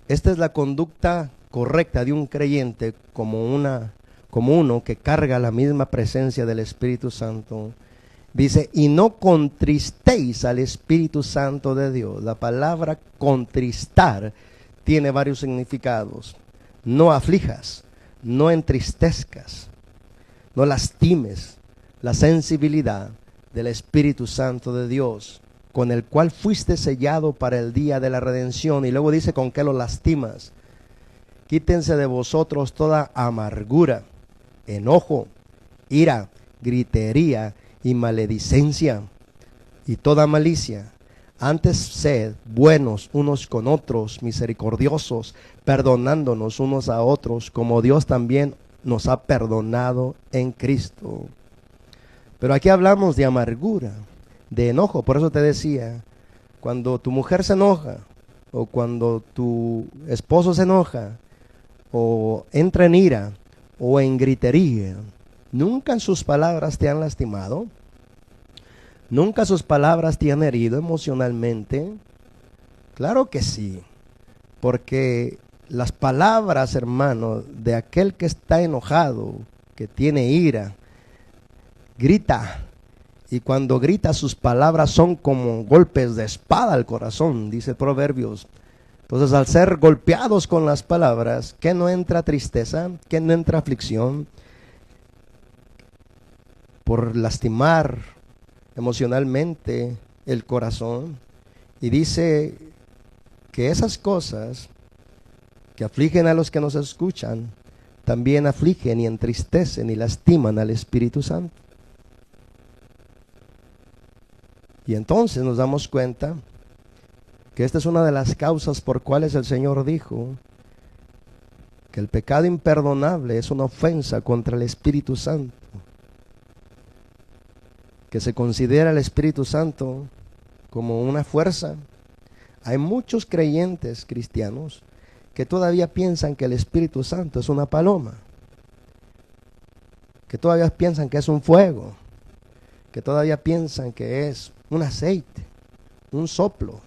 Esta es la conducta correcta de un creyente como uno que carga la misma presencia del Espíritu Santo. Dice, y no contristéis al Espíritu Santo de Dios. La palabra contristar tiene varios significados. No aflijas, no entristezcas, no lastimes la sensibilidad del Espíritu Santo de Dios, con el cual fuiste sellado para el día de la redención. Y luego dice, ¿con qué lo lastimas? Quítense de vosotros toda amargura, enojo, ira, gritería y maledicencia y toda malicia. Antes sed buenos unos con otros, misericordiosos, perdonándonos unos a otros, como Dios también nos ha perdonado en Cristo. Pero aquí hablamos de amargura, de enojo. Por eso te decía, cuando tu mujer se enoja, o cuando tu esposo se enoja, o entra en ira, o en gritería, ¿nunca sus palabras te han lastimado? ¿Nunca sus palabras te han herido emocionalmente? Claro que sí, porque las palabras, hermano, de aquel que está enojado, que tiene ira, grita, y cuando grita sus palabras son como golpes de espada al corazón, dice Proverbios. Entonces, al ser golpeados con las palabras, ¿qué no entra tristeza? ¿Qué no entra aflicción? Por lastimar emocionalmente el corazón. Y dice que esas cosas que afligen a los que nos escuchan, también afligen y entristecen y lastiman al Espíritu Santo. Y entonces nos damos cuenta que esta es una de las causas por cuales el Señor dijo que el pecado imperdonable es una ofensa contra el Espíritu Santo. Que se considera el Espíritu Santo como una fuerza. Hay muchos creyentes cristianos que todavía piensan que el Espíritu Santo es una paloma, que todavía piensan que es un fuego, que todavía piensan que es un aceite, un soplo.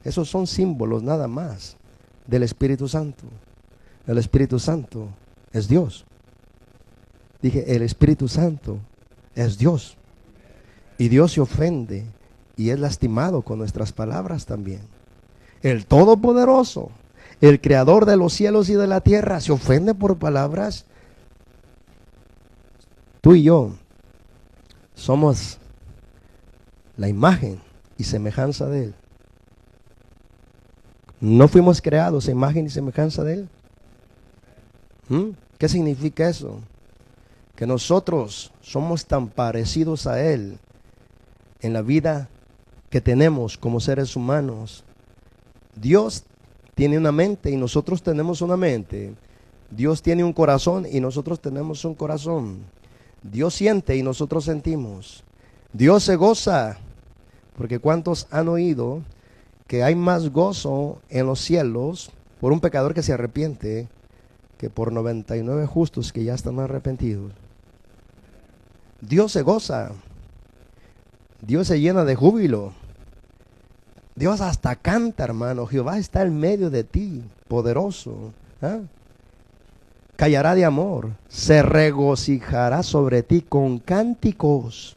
Esos son símbolos nada más del Espíritu Santo. El Espíritu Santo es Dios. Dije, el Espíritu Santo es Dios. Y Dios se ofende y es lastimado con nuestras palabras también. El Todopoderoso, el Creador de los cielos y de la tierra, se ofende por palabras. Tú y yo somos la imagen y semejanza de Él. ¿No fuimos creados a imagen y semejanza de Él? ¿Qué significa eso? Que nosotros somos tan parecidos a Él en la vida que tenemos como seres humanos. Dios tiene una mente y nosotros tenemos una mente. Dios tiene un corazón y nosotros tenemos un corazón. Dios siente y nosotros sentimos. Dios se goza, porque ¿cuántos han oído que hay más gozo en los cielos por un pecador que se arrepiente que por 99 justos que ya están arrepentidos? Dios se goza. Dios se llena de júbilo. Dios hasta canta, hermano. Jehová está en medio de ti, poderoso. Callará de amor, se regocijará sobre ti con cánticos.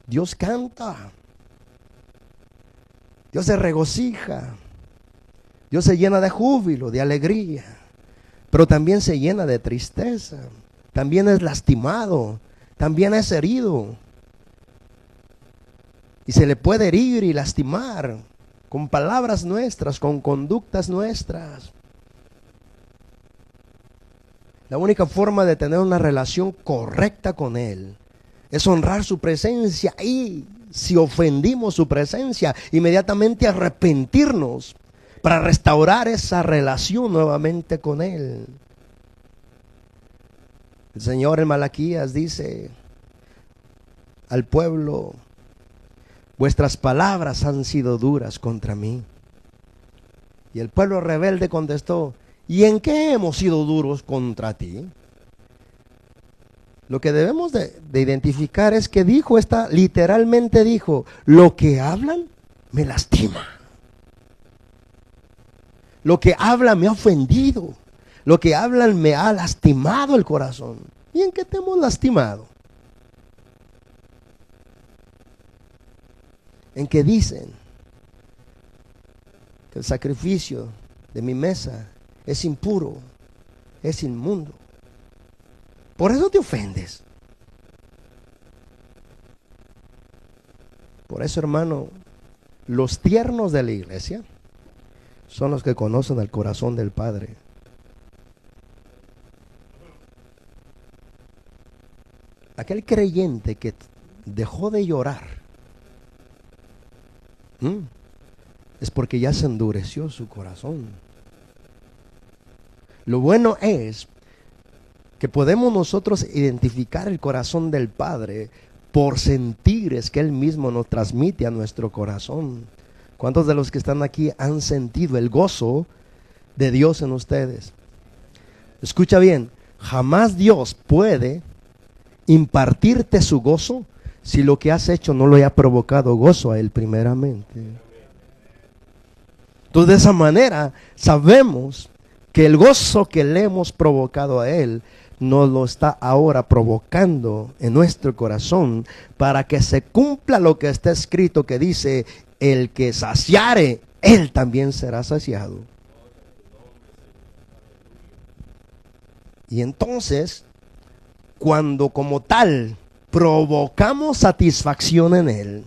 Dios canta. Dios se regocija. Dios se llena de júbilo, de alegría. Pero también se llena de tristeza. También es lastimado. También es herido. Y se le puede herir y lastimar con palabras nuestras, con conductas nuestras. La única forma de tener una relación correcta con Él es honrar su presencia, y si ofendimos su presencia, inmediatamente arrepentirnos para restaurar esa relación nuevamente con Él. El Señor en Malaquías dice al pueblo: vuestras palabras han sido duras contra mí. Y el pueblo rebelde contestó: ¿y en qué hemos sido duros contra ti? Lo que debemos de identificar es que literalmente dijo: lo que hablan me lastima. Lo que hablan me ha ofendido. Lo que hablan me ha lastimado el corazón. ¿Y en qué te hemos lastimado? En que dicen que el sacrificio de mi mesa es impuro, es inmundo. Por eso te ofendes. Por eso, hermano, los tiernos de la iglesia son los que conocen el corazón del Padre. Aquel creyente que dejó de llorar es porque ya se endureció su corazón. Lo bueno es que podemos nosotros identificar el corazón del Padre por sentires que Él mismo nos transmite a nuestro corazón. ¿Cuántos de los que están aquí han sentido el gozo de Dios en ustedes? Escucha bien, jamás Dios puede impartirte su gozo si lo que has hecho no le ha provocado gozo a Él primeramente. Entonces, de esa manera sabemos que el gozo que le hemos provocado a Él nos lo está ahora provocando en nuestro corazón, para que se cumpla lo que está escrito, que dice: el que saciare, él también será saciado. Y entonces, cuando como tal provocamos satisfacción en Él,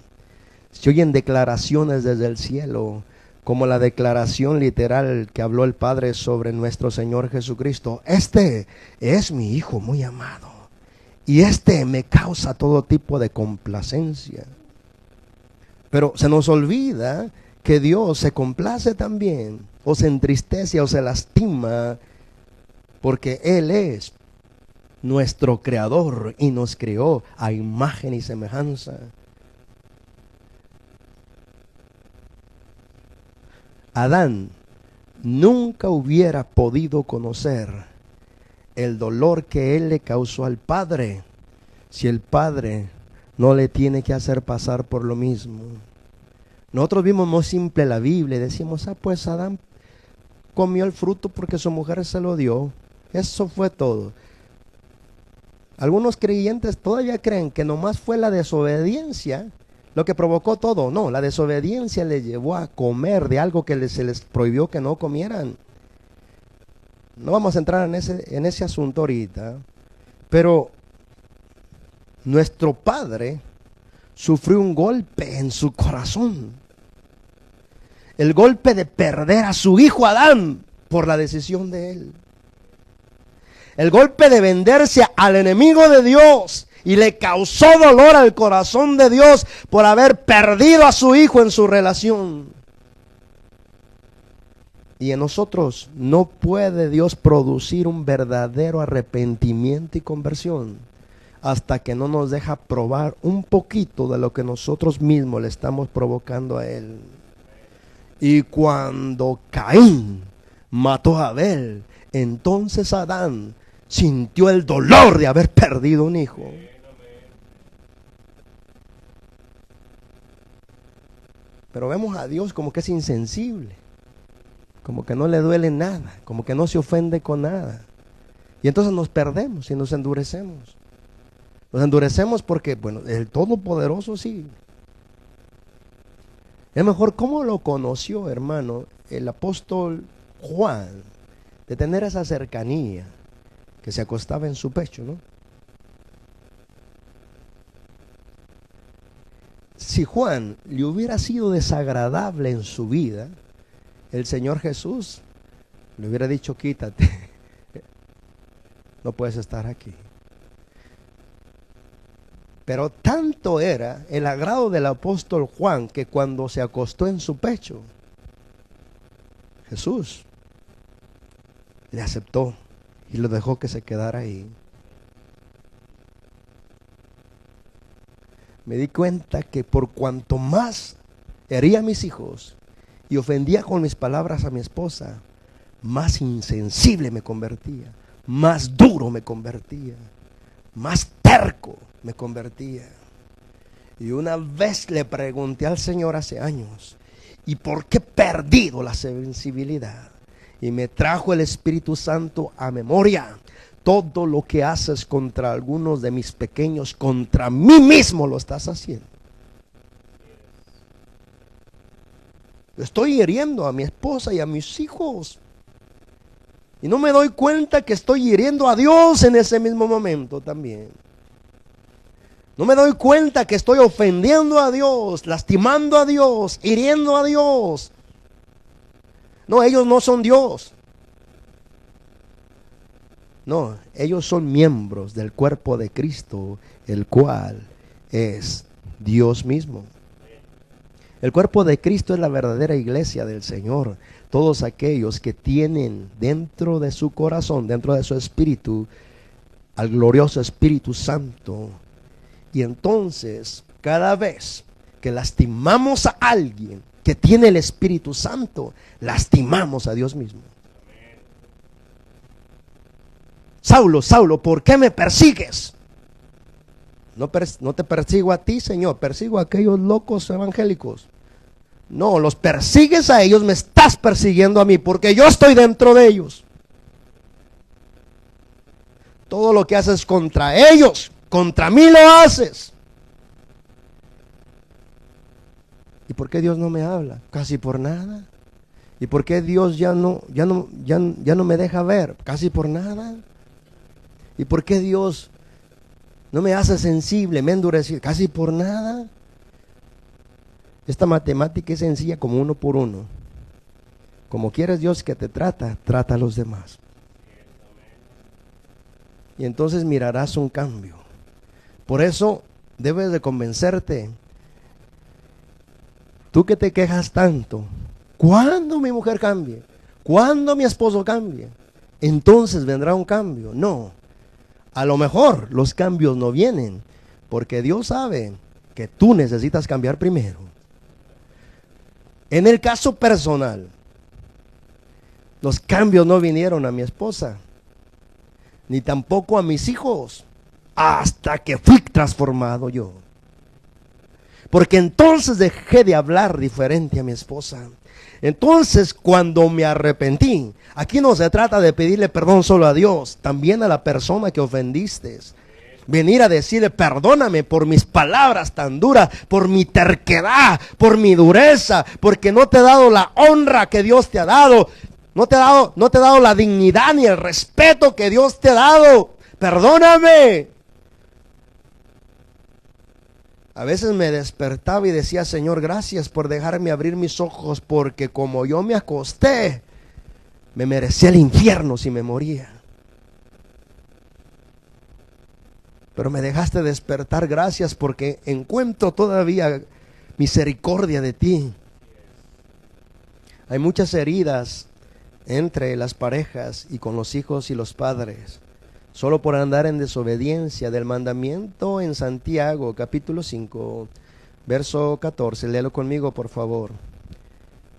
se oyen declaraciones desde el cielo, como la declaración literal que habló el Padre sobre nuestro Señor Jesucristo: este es mi Hijo muy amado, y este me causa todo tipo de complacencia. Pero se nos olvida que Dios se complace también, o se entristece o se lastima, porque Él es nuestro creador y nos creó a imagen y semejanza. Adán nunca hubiera podido conocer el dolor que él le causó al Padre si el Padre no le tiene que hacer pasar por lo mismo. Nosotros vimos muy simple la Biblia y decimos: pues Adán comió el fruto porque su mujer se lo dio. Eso fue todo. Algunos creyentes todavía creen que nomás fue la desobediencia lo que provocó todo. No, la desobediencia les llevó a comer de algo que se les prohibió que no comieran. No vamos a entrar en ese asunto ahorita, pero nuestro Padre sufrió un golpe en su corazón. El golpe de perder a su hijo Adán por la decisión de él. El golpe de venderse al enemigo de Dios, y le causó dolor al corazón de Dios por haber perdido a su hijo en su relación. Y en nosotros no puede Dios producir un verdadero arrepentimiento y conversión hasta que no nos deja probar un poquito de lo que nosotros mismos le estamos provocando a Él. Y cuando Caín mató a Abel, entonces Adán sintió el dolor de haber perdido un hijo. Pero vemos a Dios como que es insensible, como que no le duele nada, como que no se ofende con nada. Y entonces nos perdemos y nos endurecemos. Nos endurecemos porque, bueno, el Todopoderoso sí. Es mejor, ¿cómo lo conoció, hermano, el apóstol Juan? De tener esa cercanía, que se acostaba en su pecho, ¿no? Si Juan le hubiera sido desagradable en su vida, el Señor Jesús le hubiera dicho, quítate, no puedes estar aquí. Pero tanto era el agrado del apóstol Juan que cuando se acostó en su pecho, Jesús le aceptó y lo dejó que se quedara ahí. Me di cuenta que por cuanto más hería a mis hijos y ofendía con mis palabras a mi esposa, más insensible me convertía, más duro me convertía, más terco me convertía. Y una vez le pregunté al Señor hace años, ¿y por qué he perdido la sensibilidad? Y me trajo el Espíritu Santo a memoria. Todo lo que haces contra algunos de mis pequeños, contra mí mismo lo estás haciendo. Estoy hiriendo a mi esposa y a mis hijos. Y no me doy cuenta que estoy hiriendo a Dios en ese mismo momento también. No me doy cuenta que estoy ofendiendo a Dios, lastimando a Dios, hiriendo a Dios. No, ellos no son Dios. No, ellos son miembros del cuerpo de Cristo, el cual es Dios mismo. El cuerpo de Cristo es la verdadera iglesia del Señor. Todos aquellos que tienen dentro de su corazón, dentro de su espíritu, al glorioso Espíritu Santo. Y entonces, cada vez que lastimamos a alguien que tiene el Espíritu Santo, lastimamos a Dios mismo. Saulo, Saulo, ¿por qué me persigues? No te persigo a ti, Señor, persigo a aquellos locos evangélicos. No, los persigues a ellos, me estás persiguiendo a mí, porque yo estoy dentro de ellos. Todo lo que haces contra ellos, contra mí lo haces. ¿Y por qué Dios no me habla? Casi por nada. ¿Y por qué Dios ya no me deja ver? Casi por nada. ¿Y por qué Dios no me hace sensible, me endurece? Casi por nada. Esta matemática es sencilla como 1 por 1. Como quieres Dios que te trata, trata a los demás. Y entonces mirarás un cambio. Por eso debes de convencerte. Tú que te quejas tanto, ¿cuándo mi mujer cambie? ¿Cuándo mi esposo cambie? Entonces vendrá un cambio. No. A lo mejor los cambios no vienen, porque Dios sabe que tú necesitas cambiar primero. En el caso personal, los cambios no vinieron a mi esposa, ni tampoco a mis hijos, hasta que fui transformado yo. Porque entonces dejé de hablar diferente a mi esposa. Entonces, cuando me arrepentí, aquí no se trata de pedirle perdón solo a Dios, también a la persona que ofendiste. Venir a decirle, perdóname por mis palabras tan duras, por mi terquedad, por mi dureza, porque no te he dado la honra que Dios te ha dado. No te he dado la dignidad ni el respeto que Dios te ha dado. Perdóname. A veces me despertaba y decía, Señor, gracias por dejarme abrir mis ojos, porque como yo me acosté, me merecía el infierno si me moría. Pero me dejaste despertar, gracias, porque encuentro todavía misericordia de ti. Hay muchas heridas entre las parejas y con los hijos y los padres, solo por andar en desobediencia del mandamiento en Santiago, capítulo 5, verso 14. Léelo conmigo, por favor.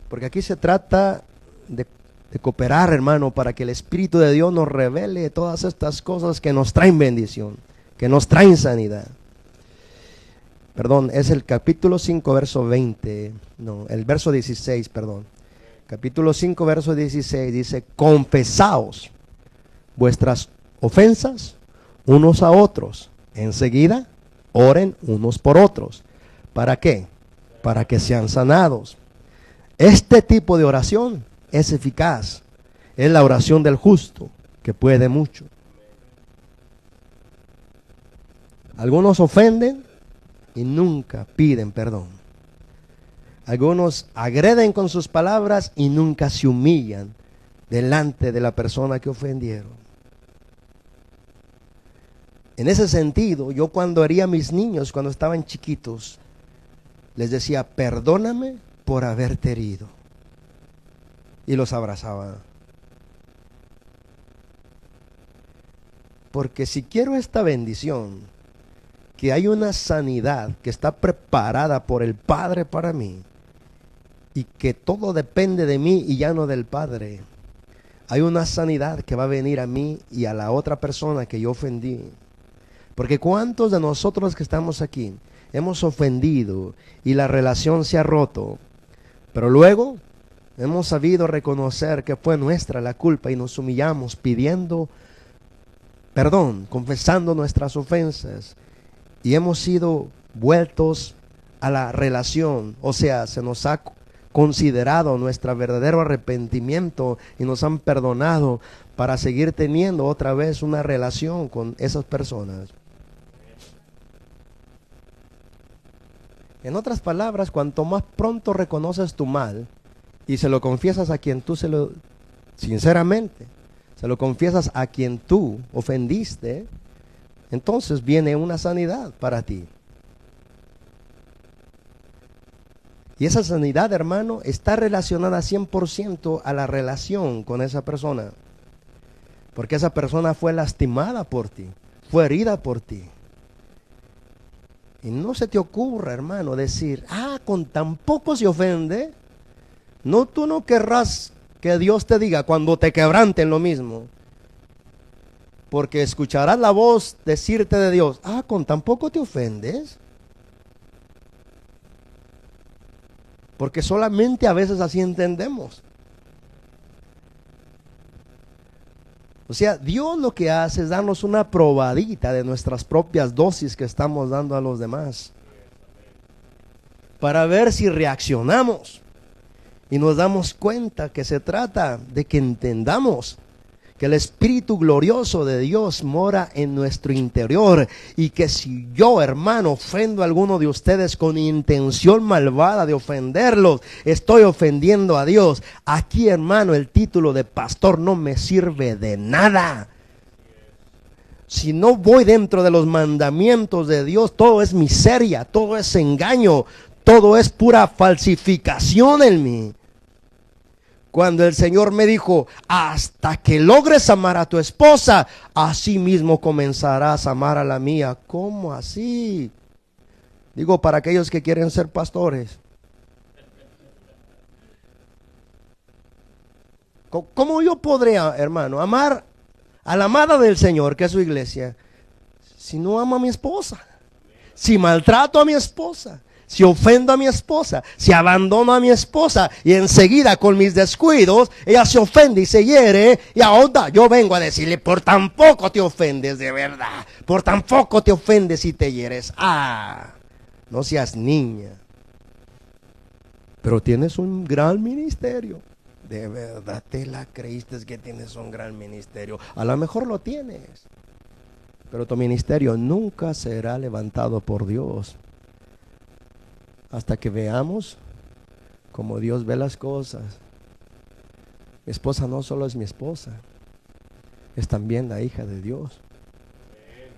Porque aquí se trata de cooperar, hermano, para que el Espíritu de Dios nos revele todas estas cosas que nos traen bendición, que nos traen sanidad. Perdón, es el capítulo 5, verso 20. No, el verso 16, perdón. Capítulo 5, verso 16 dice: confesaos vuestras ofensas unos a otros. Enseguida, oren unos por otros. ¿Para qué? Para que sean sanados. Este tipo de oración es eficaz. Es la oración del justo, que puede mucho. Algunos ofenden y nunca piden perdón. Algunos agreden con sus palabras y nunca se humillan delante de la persona que ofendieron. En ese sentido, yo cuando hería a mis niños, cuando estaban chiquitos, les decía: perdóname por haberte herido. Y los abrazaba. Porque si quiero esta bendición, que hay una sanidad que está preparada por el Padre para mí, y que todo depende de mí y ya no del Padre, hay una sanidad que va a venir a mí y a la otra persona que yo ofendí. Porque ¿cuántos de nosotros que estamos aquí hemos ofendido y la relación se ha roto, pero luego hemos sabido reconocer que fue nuestra la culpa y nos humillamos pidiendo perdón, confesando nuestras ofensas, y hemos sido vueltos a la relación? O sea, se nos ha considerado nuestro verdadero arrepentimiento y nos han perdonado para seguir teniendo otra vez una relación con esas personas. En otras palabras, cuanto más pronto reconoces tu mal y se lo confiesas a quien tú sinceramente, se lo confiesas a quien tú ofendiste, entonces viene una sanidad para ti. Y esa sanidad, hermano, está relacionada 100% a la relación con esa persona. Porque esa persona fue lastimada por ti, fue herida por ti. Y no se te ocurra, hermano, decir: con tan poco se ofende. No, tú no querrás que Dios te diga cuando te quebranten lo mismo. Porque escucharás la voz decirte de Dios: con tan poco te ofendes. Porque solamente a veces así entendemos. O sea, Dios lo que hace es darnos una probadita de nuestras propias dosis que estamos dando a los demás, para ver si reaccionamos y nos damos cuenta que se trata de que entendamos que el Espíritu glorioso de Dios mora en nuestro interior, y que si yo, hermano, ofendo a alguno de ustedes con intención malvada de ofenderlos, estoy ofendiendo a Dios. Aquí, hermano, el título de pastor no me sirve de nada. Si no voy dentro de los mandamientos de Dios, todo es miseria, todo es engaño, todo es pura falsificación en mí. Cuando el Señor me dijo: hasta que logres amar a tu esposa, así mismo comenzarás a amar a la mía. ¿Cómo así? Digo, para aquellos que quieren ser pastores. ¿Cómo yo podría, hermano, amar a la amada del Señor, que es su iglesia, si no amo a mi esposa? Si maltrato a mi esposa, si ofendo a mi esposa, si abandono a mi esposa, y enseguida con mis descuidos ella se ofende y se hiere, y ahora yo vengo a decirle: por tan poco te ofendes, de verdad, por tan poco te ofendes y te hieres. No seas niña. Pero tienes un gran ministerio. De verdad te la creíste que tienes un gran ministerio. A lo mejor lo tienes, pero tu ministerio nunca será levantado por Dios hasta que veamos como Dios ve las cosas. Mi esposa no solo es mi esposa, es también la hija de Dios.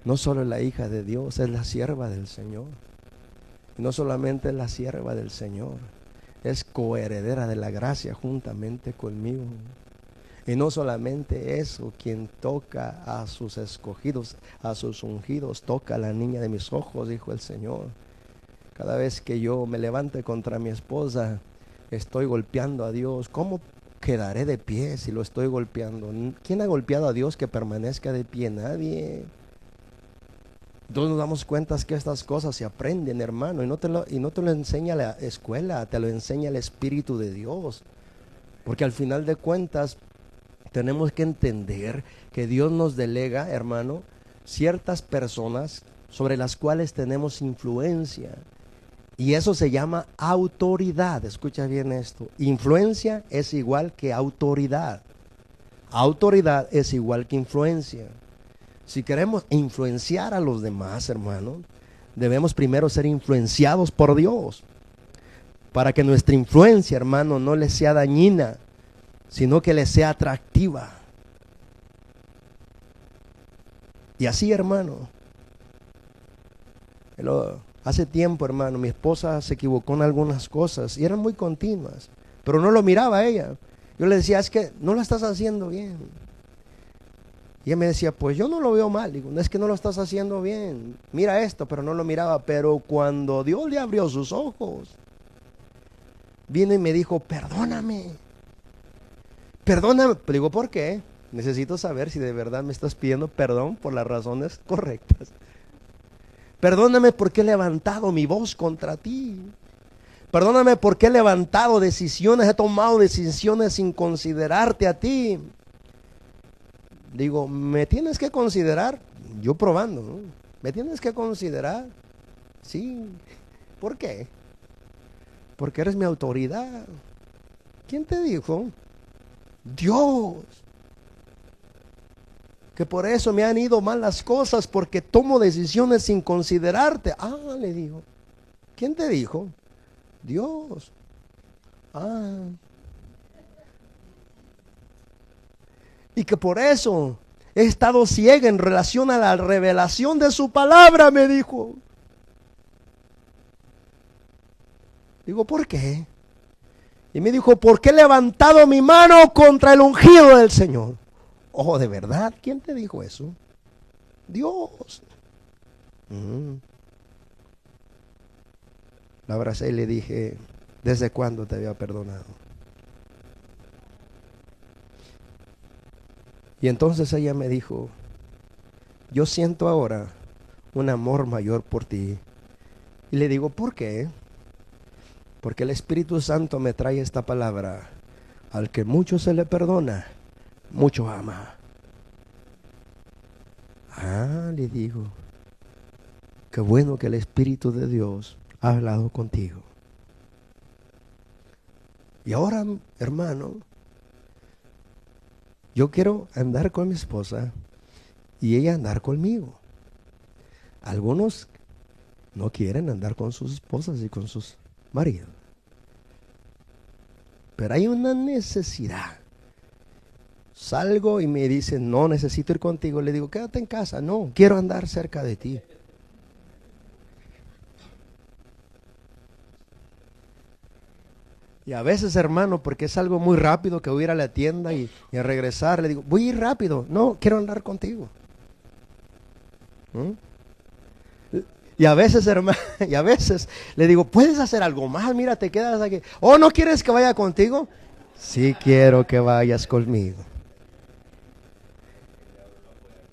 No solo es la hija de Dios, es la sierva del Señor. Y no solamente es la sierva del Señor, es coheredera de la gracia juntamente conmigo. Y no solamente eso, quien toca a sus escogidos, a sus ungidos, toca a la niña de mis ojos, dijo el Señor. Cada vez que yo me levante contra mi esposa, estoy golpeando a Dios. ¿Cómo quedaré de pie si lo estoy golpeando? ¿Quién ha golpeado a Dios que permanezca de pie? Nadie. Entonces nos damos cuenta que estas cosas se aprenden, hermano, y no te lo enseña la escuela, te lo enseña el Espíritu de Dios. Porque al final de cuentas tenemos que entender que Dios nos delega, hermano, ciertas personas sobre las cuales tenemos influencia. Y eso se llama autoridad. Escucha bien esto. Influencia es igual que autoridad. Autoridad es igual que influencia. Si queremos influenciar a los demás, hermano, debemos primero ser influenciados por Dios. Para que nuestra influencia, hermano, no les sea dañina, sino que les sea atractiva. Y así, hermano, hace tiempo, hermano, mi esposa se equivocó en algunas cosas y eran muy continuas, pero no lo miraba a ella. Yo le decía, es que no lo estás haciendo bien. Y ella me decía, pues yo no lo veo mal. Digo, no es que no lo estás haciendo bien. Mira esto, pero no lo miraba. Pero cuando Dios le abrió sus ojos, vino y me dijo, perdóname. Perdóname. Digo, ¿por qué? Necesito saber si de verdad me estás pidiendo perdón por las razones correctas. Perdóname porque he levantado mi voz contra ti. Perdóname porque he levantado decisiones, he tomado decisiones sin considerarte a ti. Digo, ¿me tienes que considerar? Yo probando, ¿no? ¿Me tienes que considerar? Sí. ¿Por qué? Porque eres mi autoridad. ¿Quién te dijo? Dios. Que por eso me han ido mal las cosas, porque tomo decisiones sin considerarte. Ah, le digo. ¿Quién te dijo? Dios. Ah. Y que por eso he estado ciega en relación a la revelación de su palabra, me dijo. Digo, ¿por qué? Y me dijo, porque he levantado mi mano contra el ungido del Señor. Oh, ¿de verdad? ¿Quién te dijo eso? Dios. La abracé y le dije, ¿desde cuándo te había perdonado? Y entonces ella me dijo, yo siento ahora un amor mayor por ti. Y le digo, ¿por qué? Porque el Espíritu Santo me trae esta palabra. Al que mucho se le perdona, mucho ama. Ah, le digo, qué bueno que el Espíritu de Dios ha hablado contigo. Y ahora, hermano, yo quiero andar con mi esposa y ella andar conmigo. Algunos no quieren andar con sus esposas y con sus maridos. Pero hay una necesidad. Salgo y me dicen, no, necesito ir contigo. Le digo, quédate en casa. No, quiero andar cerca de ti. Y a veces, hermano, porque es algo muy rápido que voy a ir a la tienda y a regresar, le digo, voy a ir rápido. No, quiero andar contigo. Y a veces, hermano, y a veces le digo, ¿puedes hacer algo más? Mira, te quedas aquí. ¿Oh, no quieres que vaya contigo? Sí quiero que vayas conmigo.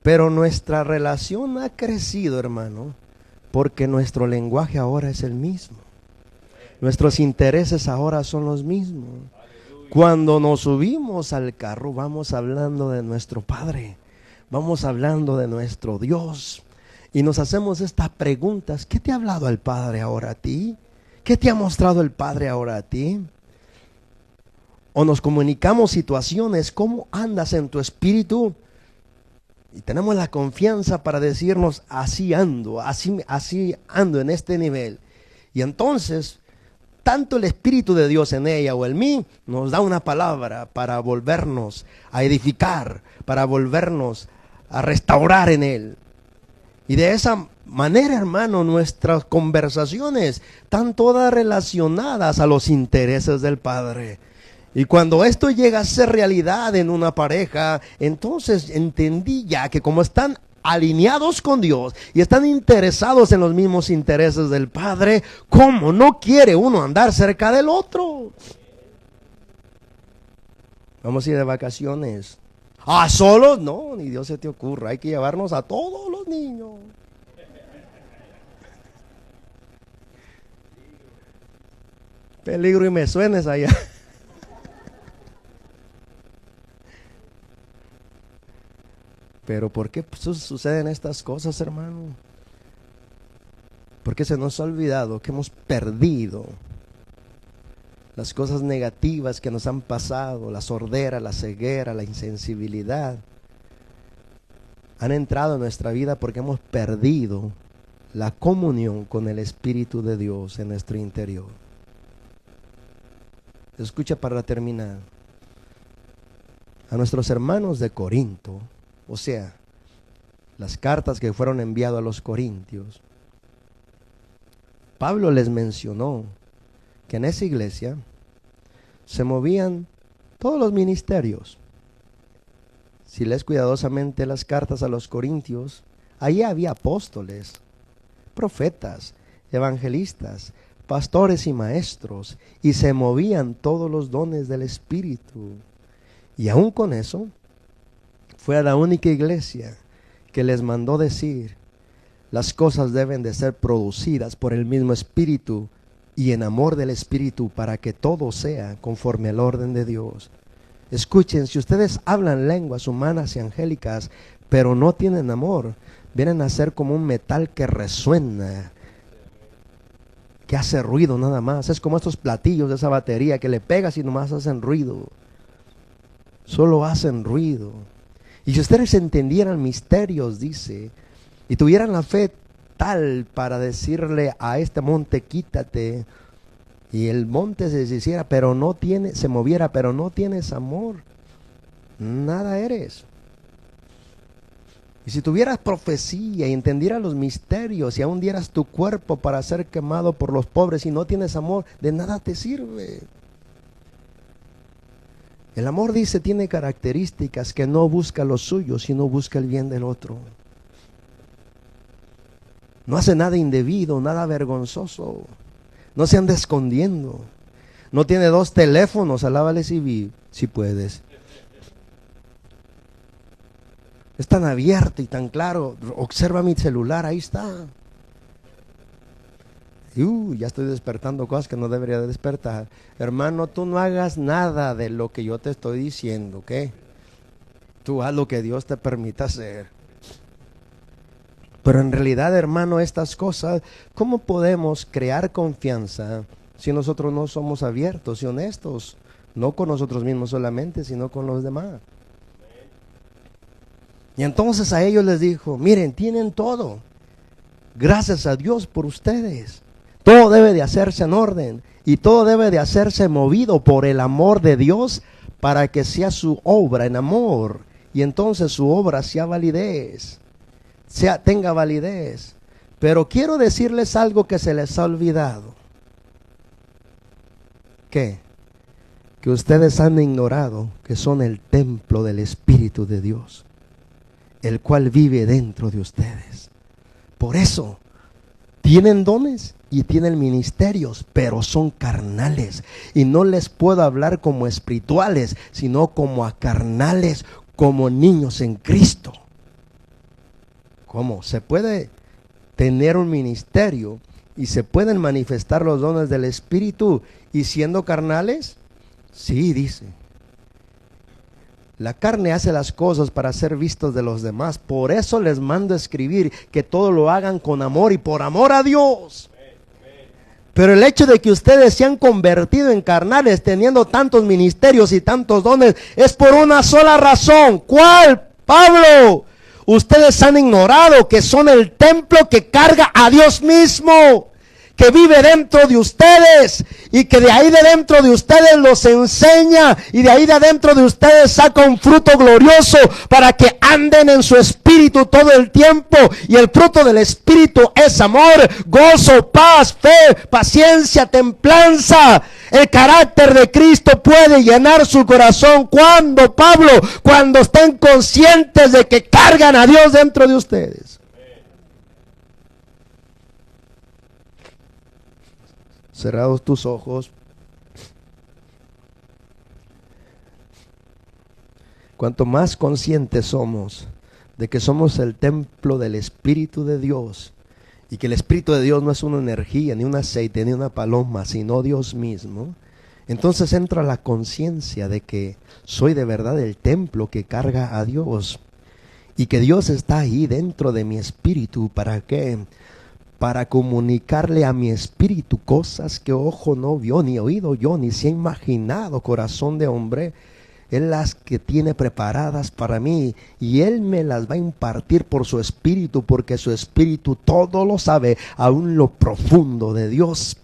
Pero nuestra relación ha crecido, hermano, porque nuestro lenguaje ahora es el mismo. Nuestros intereses ahora son los mismos. Cuando nos subimos al carro, vamos hablando de nuestro Padre. Vamos hablando de nuestro Dios. Y nos hacemos estas preguntas. ¿Qué te ha hablado el Padre ahora a ti? ¿Qué te ha mostrado el Padre ahora a ti? O nos comunicamos situaciones. ¿Cómo andas en tu espíritu? Y tenemos la confianza para decirnos, así ando, así ando en este nivel. Y entonces, tanto el Espíritu de Dios en ella o en mí, nos da una palabra para volvernos a edificar, para volvernos a restaurar en Él. Y de esa manera, hermano, nuestras conversaciones están todas relacionadas a los intereses del Padre. Y cuando esto llega a ser realidad en una pareja, entonces entendí ya que como están alineados con Dios y están interesados en los mismos intereses del Padre, ¿cómo no quiere uno andar cerca del otro? Vamos a ir de vacaciones. ¿Ah, solos? No, ni Dios se te ocurra, hay que llevarnos a todos los niños. Peligro y me suenes allá. Pero ¿por qué suceden estas cosas, hermano? Porque se nos ha olvidado que hemos perdido las cosas negativas que nos han pasado, la sordera, la ceguera, la insensibilidad. Han entrado en nuestra vida porque hemos perdido la comunión con el Espíritu de Dios en nuestro interior. Escucha para terminar. A nuestros hermanos de Corinto, o sea, las cartas que fueron enviadas a los corintios, Pablo les mencionó que en esa iglesia se movían todos los ministerios. Si lees cuidadosamente las cartas a los corintios, allí había apóstoles, profetas, evangelistas, pastores y maestros, y se movían todos los dones del Espíritu. Y aún con eso, fue la única iglesia que les mandó decir: las cosas deben de ser producidas por el mismo Espíritu y en amor del Espíritu, para que todo sea conforme al orden de Dios. Escuchen, si ustedes hablan lenguas humanas y angélicas, pero no tienen amor, vienen a ser como un metal que resuena, que hace ruido nada más. Es como estos platillos de esa batería que le pegas y nomás hacen ruido. Solo hacen ruido. Y si ustedes entendieran misterios, dice, y tuvieran la fe tal para decirle a este monte, quítate, y el monte se deshiciera, pero no tiene, se moviera, pero no tienes amor, nada eres. Y si tuvieras profecía y entendieras los misterios y aún dieras tu cuerpo para ser quemado por los pobres y no tienes amor, de nada te sirve. El amor, dice, tiene características: que no busca lo suyo, sino busca el bien del otro. No hace nada indebido, nada vergonzoso. No se anda escondiendo. No tiene 2 teléfonos, alábale si puedes. Es tan abierto y tan claro. Observa mi celular, ahí está. Ya estoy despertando cosas que no debería de despertar. Hermano, tú no hagas nada de lo que yo te estoy diciendo, ¿ok? Tú haz lo que Dios te permita hacer. Pero en realidad, hermano, estas cosas, ¿cómo podemos crear confianza si nosotros no somos abiertos y honestos? No con nosotros mismos solamente, sino con los demás. Y entonces a ellos les dijo: miren, tienen todo. Gracias a Dios por ustedes. Todo debe de hacerse en orden y todo debe de hacerse movido por el amor de Dios, para que sea su obra en amor, y entonces su obra sea validez, tenga validez. Pero quiero decirles algo que se les ha olvidado. ¿Qué? Que ustedes han ignorado que son el templo del Espíritu de Dios, el cual vive dentro de ustedes. Por eso tienen dones y tienen ministerios, pero son carnales. Y no les puedo hablar como espirituales, sino como a carnales, como niños en Cristo. ¿Cómo? ¿Se puede tener un ministerio y se pueden manifestar los dones del Espíritu y siendo carnales? Sí, dice. La carne hace las cosas para ser vistos de los demás. Por eso les mando a escribir que todo lo hagan con amor y por amor a Dios. Pero el hecho de que ustedes se han convertido en carnales teniendo tantos ministerios y tantos dones es por una sola razón. ¿Cuál, Pablo? Ustedes han ignorado que son el templo que carga a Dios mismo, que vive dentro de ustedes, y que de ahí de dentro de ustedes los enseña, y de ahí de dentro de ustedes saca un fruto glorioso para que anden en su espíritu todo el tiempo. Y el fruto del espíritu es amor, gozo, paz, fe, paciencia, templanza. El carácter de Cristo puede llenar su corazón cuando, Pablo, cuando estén conscientes de que cargan a Dios dentro de ustedes. Cerrados tus ojos. Cuanto más conscientes somos de que somos el templo del Espíritu de Dios y que el Espíritu de Dios no es una energía, ni un aceite, ni una paloma, sino Dios mismo, entonces entra la conciencia de que soy de verdad el templo que carga a Dios y que Dios está ahí dentro de mi espíritu. ¿Para qué? Para comunicarle a mi espíritu cosas que ojo no vio, ni oído yo, ni se ha imaginado corazón de hombre. Él las que tiene preparadas para mí, y Él me las va a impartir por su Espíritu, porque su Espíritu todo lo sabe, aún lo profundo de Dios.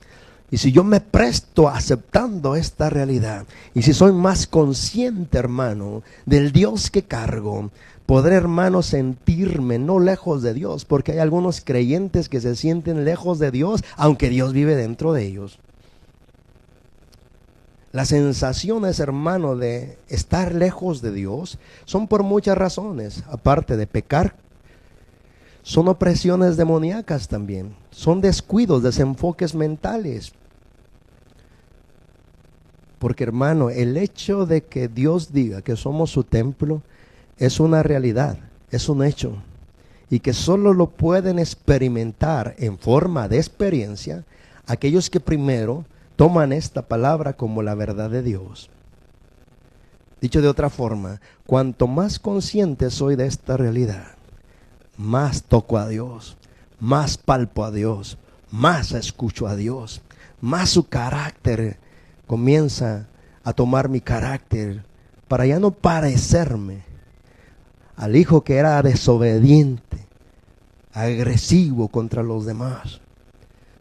Y si yo me presto aceptando esta realidad, y si soy más consciente, hermano, del Dios que cargo, podré, hermano, sentirme no lejos de Dios, porque hay algunos creyentes que se sienten lejos de Dios, aunque Dios vive dentro de ellos. Las sensaciones, hermano, de estar lejos de Dios son por muchas razones. Aparte de pecar, son opresiones demoníacas también. Son descuidos, desenfoques mentales. Porque, hermano, el hecho de que Dios diga que somos su templo es una realidad, es un hecho. Y que solo lo pueden experimentar en forma de experiencia aquellos que primero toman esta palabra como la verdad de Dios. Dicho de otra forma, cuanto más consciente soy de esta realidad, más toco a Dios, más palpo a Dios, más escucho a Dios, más su carácter comienza a tomar mi carácter, para ya no parecerme al hijo que era desobediente, agresivo contra los demás,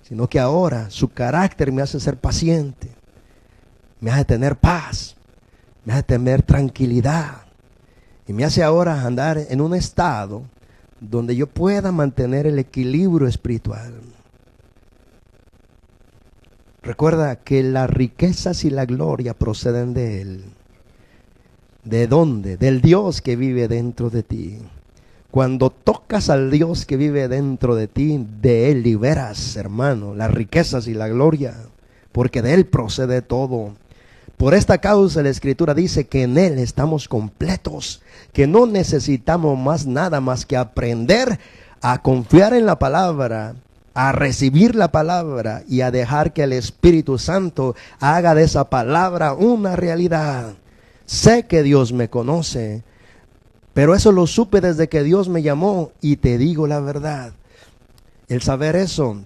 sino que ahora su carácter me hace ser paciente, me hace tener paz, me hace tener tranquilidad, y me hace ahora andar en un estado donde yo pueda mantener el equilibrio espiritual. Recuerda que las riquezas y la gloria proceden de Él. ¿De dónde? Del Dios que vive dentro de ti. Cuando tocas al Dios que vive dentro de ti, de Él liberas, hermano, las riquezas y la gloria, porque de Él procede todo. Por esta causa la Escritura dice que en Él estamos completos, que no necesitamos más nada más que aprender a confiar en la palabra, a recibir la palabra y a dejar que el Espíritu Santo haga de esa palabra una realidad. Sé que Dios me conoce, pero eso lo supe desde que Dios me llamó, y te digo la verdad, el saber eso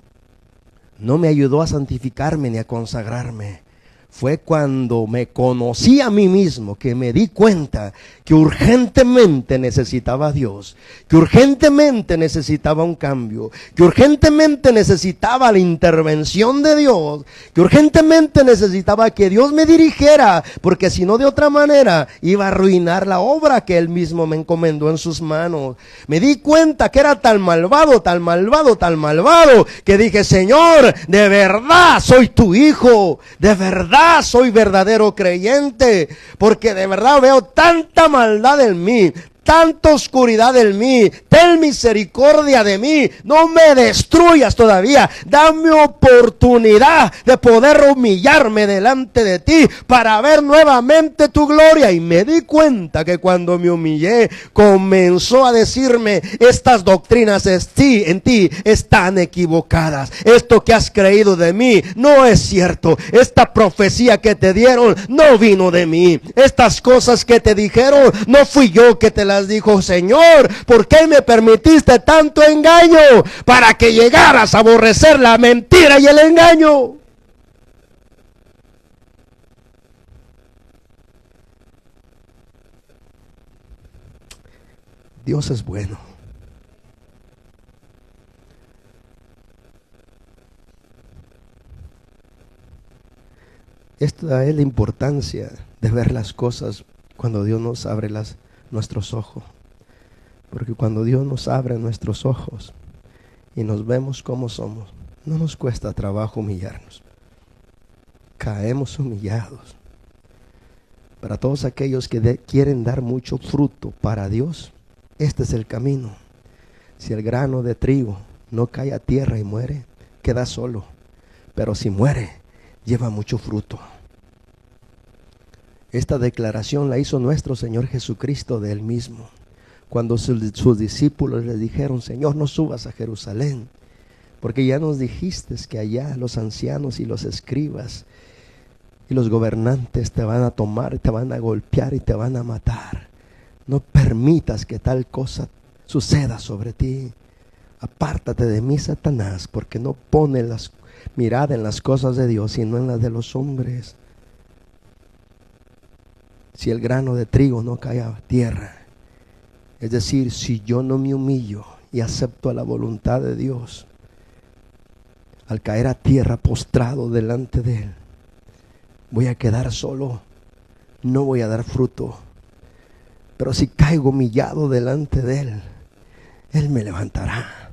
no me ayudó a santificarme ni a consagrarme. Fue cuando me conocí a mí mismo que me di cuenta que urgentemente necesitaba a Dios, que urgentemente necesitaba un cambio, que urgentemente necesitaba la intervención de Dios, que urgentemente necesitaba que Dios me dirigiera, porque si no, de otra manera iba a arruinar la obra que Él mismo me encomendó en sus manos. Me di cuenta que era tan malvado, tan malvado, tan malvado, que dije: Señor, de verdad soy tu hijo, de verdad soy verdadero creyente, porque de verdad veo tanta maldad en mí, tanta oscuridad en mí. Ten misericordia de mí, no me destruyas todavía, dame oportunidad de poder humillarme delante de ti para ver nuevamente tu gloria. Y me di cuenta que cuando me humillé, comenzó a decirme: estas doctrinas en ti están equivocadas, esto que has creído de mí no es cierto, esta profecía que te dieron no vino de mí, estas cosas que te dijeron no fui yo que te las dijo. Señor, ¿por qué me permitiste tanto engaño? Para que llegaras a aborrecer la mentira y el engaño. Dios es bueno. Esta es la importancia de ver las cosas cuando Dios nos abre nuestros ojos. Porque cuando Dios nos abre nuestros ojos y nos vemos como somos, no nos cuesta trabajo humillarnos. Caemos humillados. Para todos aquellos que quieren dar mucho fruto para Dios, este es el camino. Si el grano de trigo no cae a tierra y muere, queda solo. Pero si muere, lleva mucho fruto. Esta declaración la hizo nuestro Señor Jesucristo de Él mismo, cuando sus discípulos le dijeron: Señor, no subas a Jerusalén, Porque ya nos dijiste que allá los ancianos y los escribas y los gobernantes te van a tomar, te van a golpear y te van a matar. No permitas que tal cosa suceda sobre ti. Apártate de mí, Satanás, porque no pone la mirada en las cosas de Dios, sino en las de los hombres. Si el grano de trigo no cae a tierra, es decir, si yo no me humillo y acepto la voluntad de Dios, al caer a tierra postrado delante de Él, voy a quedar solo, no voy a dar fruto. Pero si caigo humillado delante de Él, Él me levantará.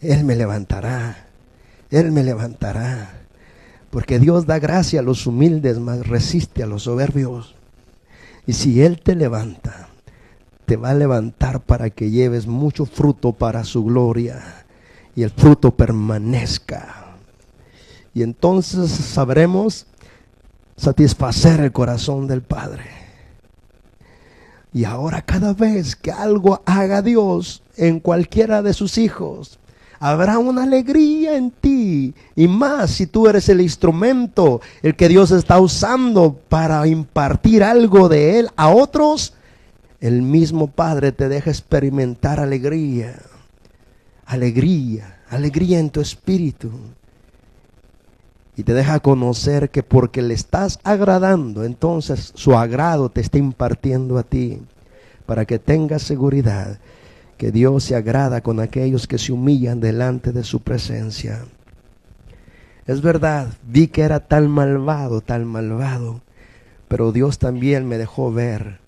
Él me levantará. Él me levantará. Porque Dios da gracia a los humildes, mas resiste a los soberbios. Y si Él te levanta, te va a levantar para que lleves mucho fruto para su gloria. Y el fruto permanezca. Y entonces sabremos satisfacer el corazón del Padre. Y ahora cada vez que algo haga Dios en cualquiera de sus hijos, habrá una alegría en ti. Y más si tú eres el instrumento, el que Dios está usando para impartir algo de Él a otros. El mismo Padre te deja experimentar alegría. Alegría, alegría en tu espíritu. Y te deja conocer que porque le estás agradando, entonces su agrado te está impartiendo a ti. Para que tengas seguridad que Dios se agrada con aquellos que se humillan delante de su presencia. Es verdad, vi que era tan malvado, pero Dios también me dejó ver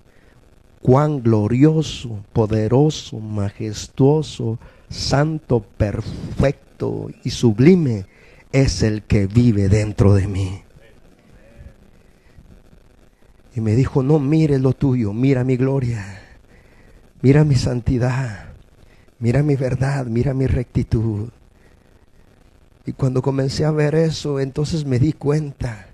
cuán glorioso, poderoso, majestuoso, santo, perfecto y sublime es el que vive dentro de mí. Y me dijo, no mires lo tuyo, mira mi gloria, mira mi santidad, mira mi verdad, mira mi rectitud. Y cuando comencé a ver eso, entonces me di cuenta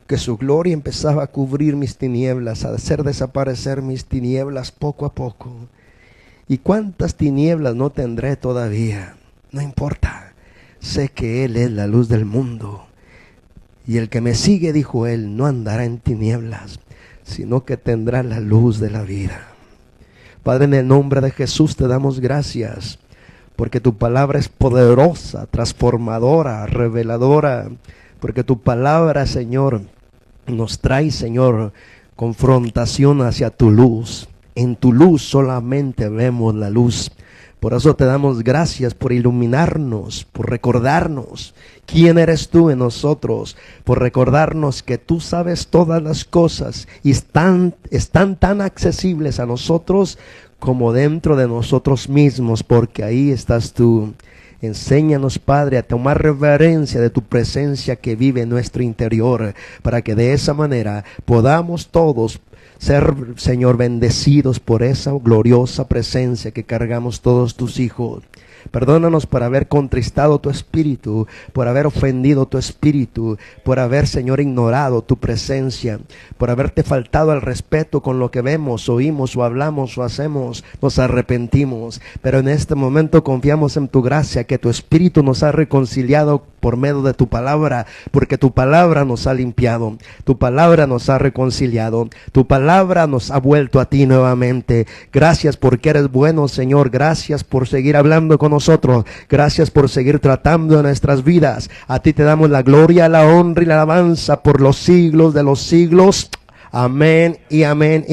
que su gloria empezaba a cubrir mis tinieblas, a hacer desaparecer mis tinieblas poco a poco. ¿Y cuántas tinieblas no tendré todavía? No importa. Sé que Él es la luz del mundo. Y el que me sigue, dijo Él, no andará en tinieblas, sino que tendrá la luz de la vida. Padre, en el nombre de Jesús te damos gracias, porque tu palabra es poderosa, transformadora, reveladora. Porque tu palabra, Señor, nos trae, Señor, confrontación hacia tu luz. En tu luz solamente vemos la luz. Por eso te damos gracias por iluminarnos, por recordarnos quién eres tú en nosotros, por recordarnos que tú sabes todas las cosas y están tan accesibles a nosotros como dentro de nosotros mismos, porque ahí estás tú. Enséñanos, Padre, a tomar reverencia de tu presencia que vive en nuestro interior, para que de esa manera podamos todos ser, Señor, bendecidos por esa gloriosa presencia que cargamos todos tus hijos. Perdónanos por haber contristado tu espíritu, por haber ofendido tu espíritu, por haber, Señor, ignorado tu presencia, por haberte faltado al respeto con lo que vemos, oímos o hablamos o hacemos. Nos arrepentimos, pero en este momento confiamos en tu gracia, que tu espíritu nos ha reconciliado por medio de tu palabra, porque tu palabra nos ha limpiado, tu palabra nos ha reconciliado, tu palabra nos ha vuelto a ti nuevamente. Gracias porque eres bueno, Señor. Gracias por seguir hablando con nosotros. Gracias por seguir tratando en nuestras vidas. A ti te damos la gloria, la honra y la alabanza por los siglos de los siglos. Amén y amén.